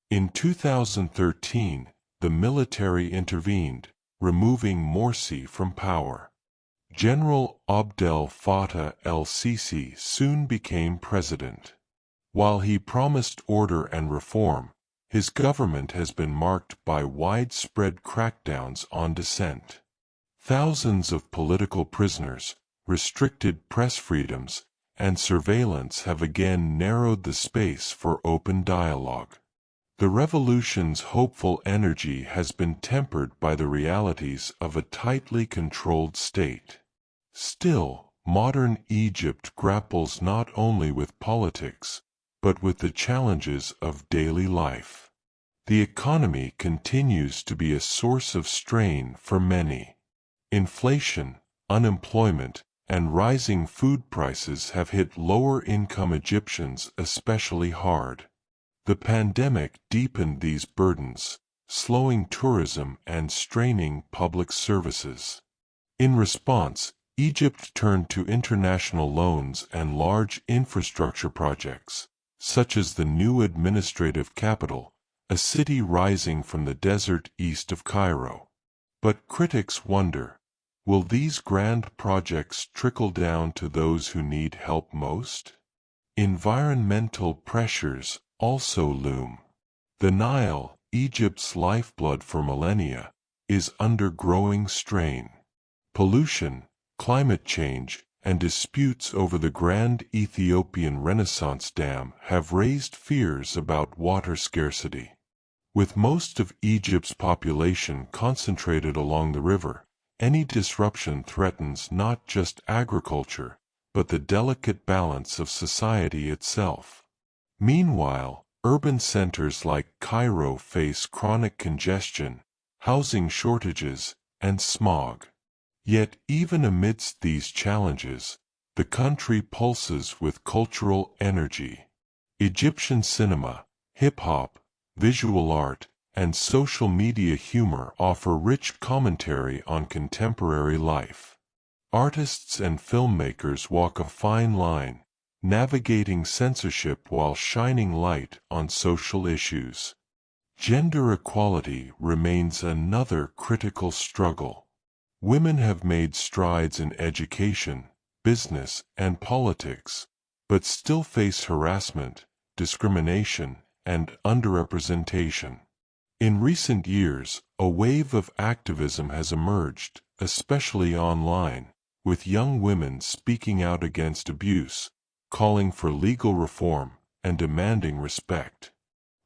In 2013, the military intervened, removing Morsi from power. General Abdel Fattah el-Sisi soon became president. While he promised order and reform, his government has been marked by widespread crackdowns on dissent. Thousands of political prisoners, restricted press freedoms, and surveillance have again narrowed the space for open dialogue. The revolution's hopeful energy has been tempered by the realities of a tightly controlled state. Still, modern Egypt grapples not only with politics, but with the challenges of daily life. The economy continues to be a source of strain for many. Inflation, unemployment, and rising food prices have hit lower-income Egyptians especially hard. The pandemic deepened these burdens, slowing tourism and straining public services. In response, Egypt turned to international loans and large infrastructure projects, such as the new administrative capital, a city rising from the desert east of Cairo. But critics wonder, will these grand projects trickle down to those who need help most? Environmental pressures also loom. The Nile, Egypt's lifeblood for millennia, is under growing strain. Pollution, climate change, and disputes over the grand Ethiopian Renaissance Dam have raised fears about water scarcity. With most of Egypt's population concentrated along the river, any disruption threatens not just agriculture, but the delicate balance of society itself. Meanwhile, urban centers like Cairo face chronic congestion, housing shortages, and smog. Yet even amidst these challenges, the country pulses with cultural energy. Egyptian cinema, hip-hop, visual art, and social media humor offer rich commentary on contemporary life. Artists and filmmakers walk a fine line, navigating censorship while shining light on social issues. Gender equality remains another critical struggle. Women have made strides in education, business, and politics, but still face harassment, discrimination, and underrepresentation. In recent years, a wave of activism has emerged, especially online, with young women speaking out against abuse, calling for legal reform, and demanding respect.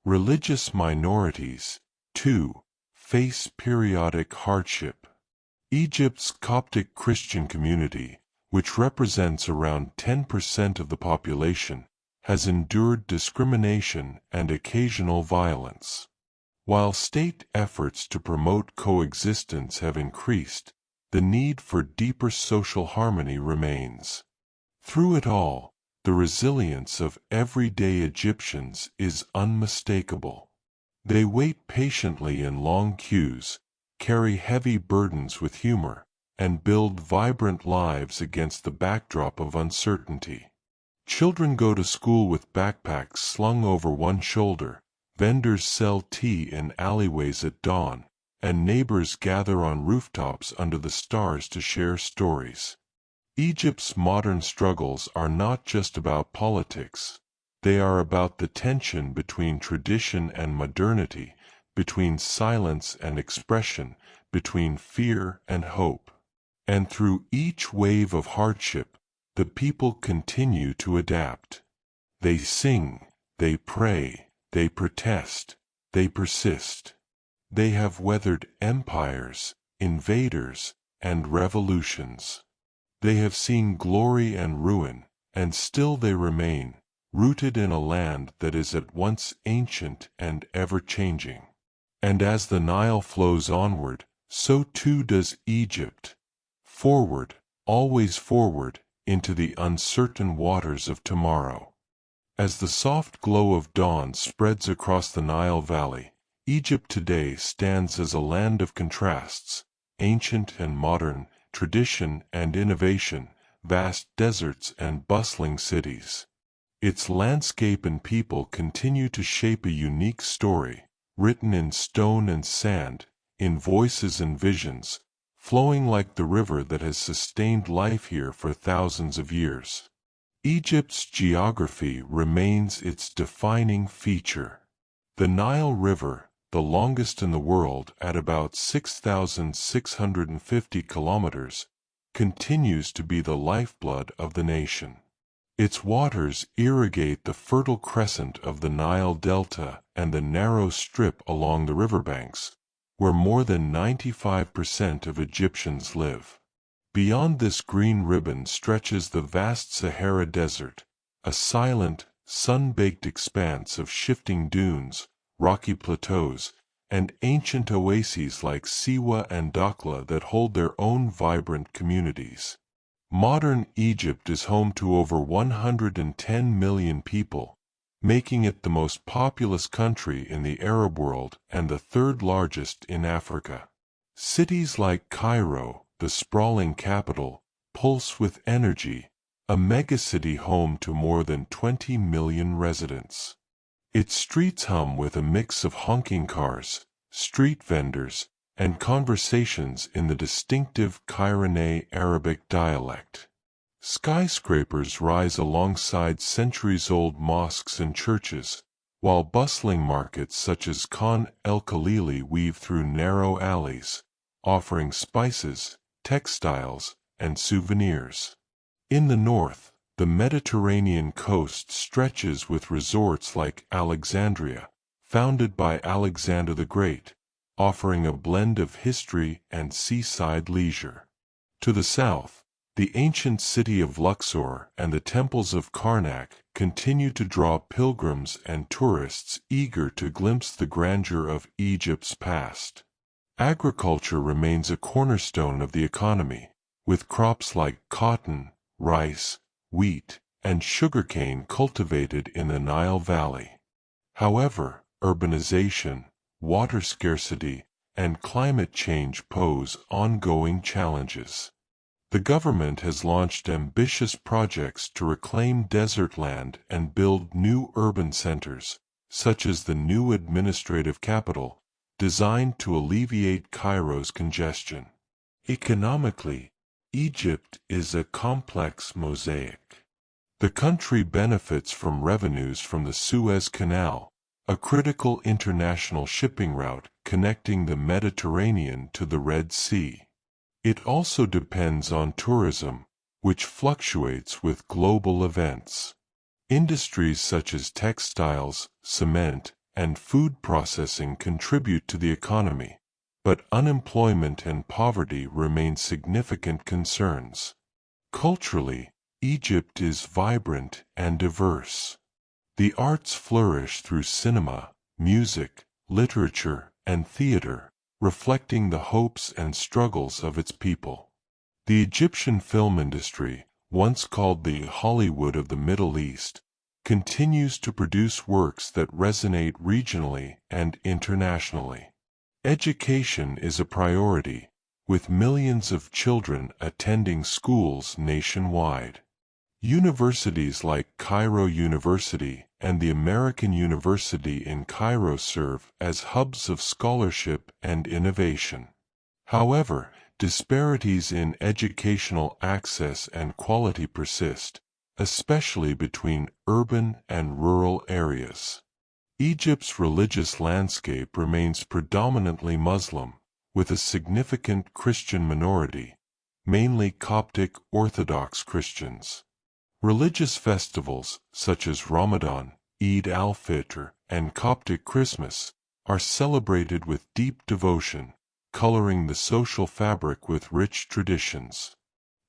Religious minorities, too, face periodic hardship. Egypt's Coptic Christian community, which represents around 10% of the population, has endured discrimination and occasional violence. While state efforts to promote coexistence have increased, the need for deeper social harmony remains. Through it all, the resilience of everyday Egyptians is unmistakable. They wait patiently in long queues, carry heavy burdens with humor, and build vibrant lives against the backdrop of uncertainty. Children go to school with backpacks slung over one shoulder, vendors sell tea in alleyways at dawn, and neighbors gather on rooftops under the stars to share stories. Egypt's modern struggles are not just about politics. They are about the tension between tradition and modernity, between silence and expression, between fear and hope. And through each wave of hardship, the people continue to adapt. They sing, they pray, they protest, they persist. They have weathered empires, invaders, and revolutions. They have seen glory and ruin, and still they remain, rooted in a land that is at once ancient and ever-changing. And as the Nile flows onward, so too does Egypt. Forward, always forward, into the uncertain waters of tomorrow. As the soft glow of dawn spreads across the Nile Valley, Egypt today stands as a land of contrasts, ancient and modern, tradition and innovation, vast deserts and bustling cities. Its landscape and people continue to shape a unique story, written in stone and sand, in voices and visions, flowing like the river that has sustained life here for thousands of years. Egypt's geography remains its defining feature. The Nile River, the longest in the world at about 6,650 kilometers, continues to be the lifeblood of the nation. Its waters irrigate the fertile crescent of the Nile Delta and the narrow strip along the riverbanks, where more than 95% of Egyptians live. Beyond this green ribbon stretches the vast Sahara Desert, a silent, sun-baked expanse of shifting dunes, rocky plateaus, and ancient oases like Siwa and Dakhla that hold their own vibrant communities. Modern Egypt is home to over 110 million people, making it the most populous country in the Arab world and the third largest in Africa. Cities like Cairo, the sprawling capital, pulse with energy, a megacity home to more than 20 million residents. Its streets hum with a mix of honking cars, street vendors, and conversations in the distinctive Cairanais Arabic dialect. Skyscrapers rise alongside centuries-old mosques and churches, while bustling markets such as Khan el-Khalili weave through narrow alleys, offering spices, textiles, and souvenirs. In the north, the Mediterranean coast stretches with resorts like Alexandria, founded by Alexander the Great, offering a blend of history and seaside leisure. To the south, the ancient city of Luxor and the temples of Karnak continue to draw pilgrims and tourists eager to glimpse the grandeur of Egypt's past. Agriculture remains a cornerstone of the economy, with crops like cotton, rice, wheat, and sugarcane cultivated in the Nile Valley. However, urbanization, water scarcity, and climate change pose ongoing challenges. The government has launched ambitious projects to reclaim desert land and build new urban centers, such as the new administrative capital, designed to alleviate Cairo's congestion. Economically, Egypt is a complex mosaic. The country benefits from revenues from the Suez Canal, a critical international shipping route connecting the Mediterranean to the Red Sea. It also depends on tourism, which fluctuates with global events. Industries such as textiles, cement, and food processing contribute to the economy, but unemployment and poverty remain significant concerns. Culturally, Egypt is vibrant and diverse. The arts flourish through cinema, music, literature, and theater, reflecting the hopes and struggles of its people. The Egyptian film industry, once called the Hollywood of the Middle East, continues to produce works that resonate regionally and internationally. Education is a priority, with millions of children attending schools nationwide. Universities like Cairo University and the American University in Cairo serve as hubs of scholarship and innovation. However, disparities in educational access and quality persist, especially between urban and rural areas. Egypt's religious landscape remains predominantly Muslim, with a significant Christian minority, mainly Coptic Orthodox Christians. Religious festivals, such as Ramadan, Eid al-Fitr, and Coptic Christmas, are celebrated with deep devotion, coloring the social fabric with rich traditions.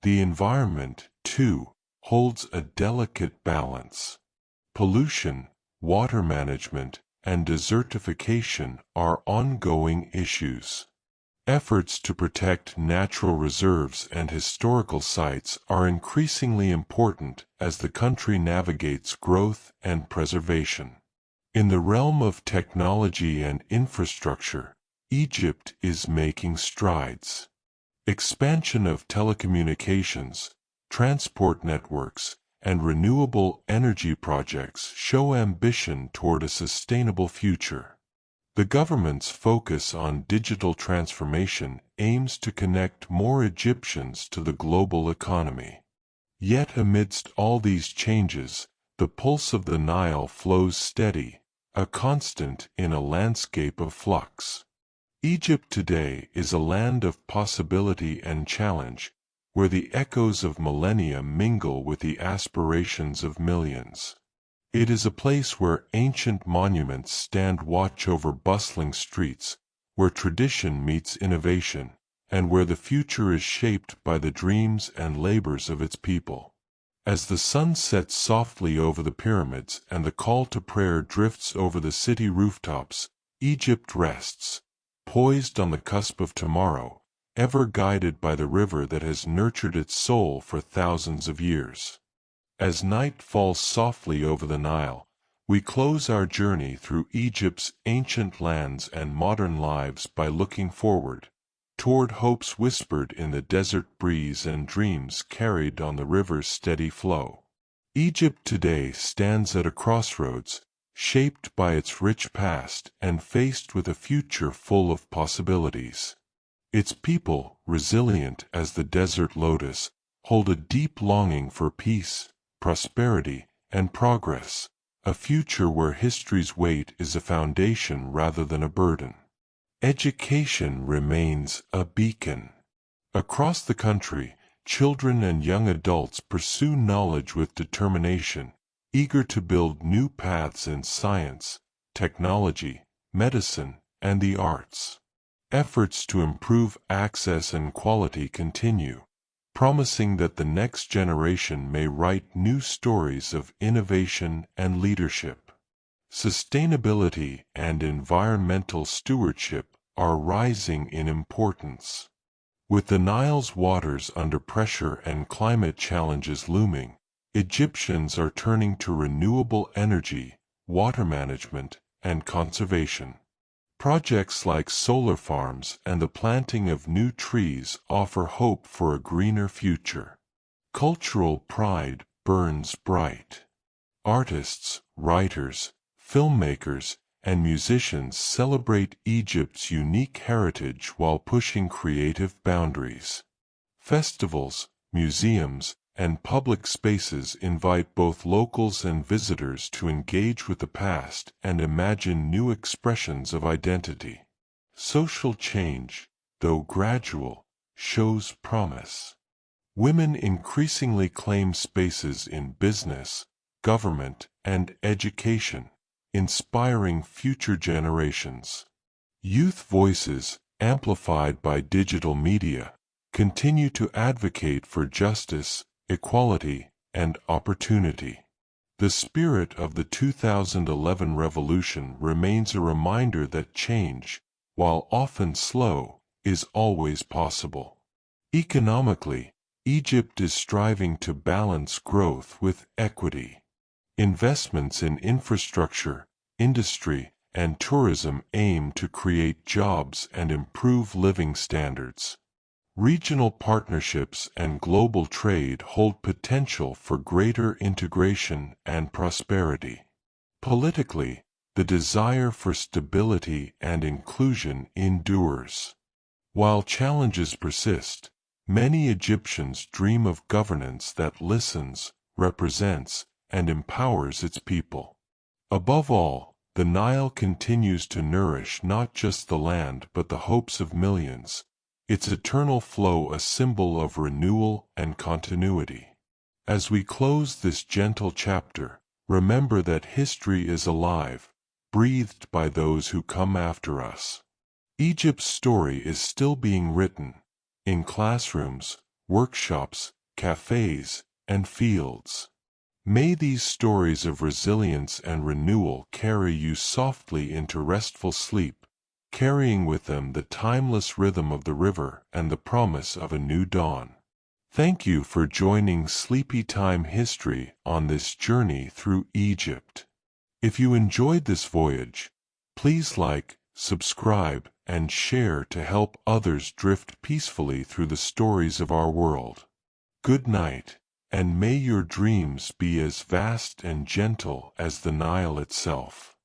The environment, too, holds a delicate balance. Pollution, water management, and desertification are ongoing issues. Efforts to protect natural reserves and historical sites are increasingly important as the country navigates growth and preservation. In the realm of technology and infrastructure, Egypt is making strides. Expansion of telecommunications, transport networks, and renewable energy projects show ambition toward a sustainable future. The government's focus on digital transformation aims to connect more Egyptians to the global economy. Yet amidst all these changes, the pulse of the Nile flows steady, a constant in a landscape of flux. Egypt today is a land of possibility and challenge, where the echoes of millennia mingle with the aspirations of millions. It is a place where ancient monuments stand watch over bustling streets, where tradition meets innovation, and where the future is shaped by the dreams and labors of its people. As the sun sets softly over the pyramids and the call to prayer drifts over the city rooftops, Egypt rests, poised on the cusp of tomorrow, ever guided by the river that has nurtured its soul for thousands of years. As night falls softly over the Nile, we close our journey through Egypt's ancient lands and modern lives by looking forward, toward hopes whispered in the desert breeze and dreams carried on the river's steady flow. Egypt today stands at a crossroads, shaped by its rich past and faced with a future full of possibilities. Its people, resilient as the desert lotus, hold a deep longing for peace, prosperity, and progress, a future where history's weight is a foundation rather than a burden. Education remains a beacon. Across the country, children and young adults pursue knowledge with determination, eager to build new paths in science, technology, medicine, and the arts. Efforts to improve access and quality continue, promising that the next generation may write new stories of innovation and leadership. Sustainability and environmental stewardship are rising in importance. With the Nile's waters under pressure and climate challenges looming, Egyptians are turning to renewable energy, water management, and conservation. Projects like solar farms and the planting of new trees offer hope for a greener future. Cultural pride burns bright. Artists, writers, filmmakers, and musicians celebrate Egypt's unique heritage while pushing creative boundaries. Festivals, museums, and public spaces invite both locals and visitors to engage with the past and imagine new expressions of identity. Social change, though gradual, shows promise. Women increasingly claim spaces in business, government, and education, inspiring future generations. Youth voices, amplified by digital media, continue to advocate for justice, equality, and opportunity. The spirit of the 2011 revolution remains a reminder that change, while often slow, is always possible. Economically, Egypt is striving to balance growth with equity. Investments in infrastructure, industry, and tourism aim to create jobs and improve living standards. Regional partnerships and global trade hold potential for greater integration and prosperity. Politically, the desire for stability and inclusion endures. While challenges persist, many Egyptians dream of governance that listens, represents, and empowers its people. Above all, the Nile continues to nourish not just the land but the hopes of millions, its eternal flow a symbol of renewal and continuity. As we close this gentle chapter, remember that history is alive, breathed by those who come after us. Egypt's story is still being written, in classrooms, workshops, cafes, and fields. May these stories of resilience and renewal carry you softly into restful sleep, carrying with them the timeless rhythm of the river and the promise of a new dawn. Thank you for joining Sleepy Time History on this journey through Egypt. If you enjoyed this voyage, please like, subscribe, and share to help others drift peacefully through the stories of our world. Good night, and may your dreams be as vast and gentle as the Nile itself.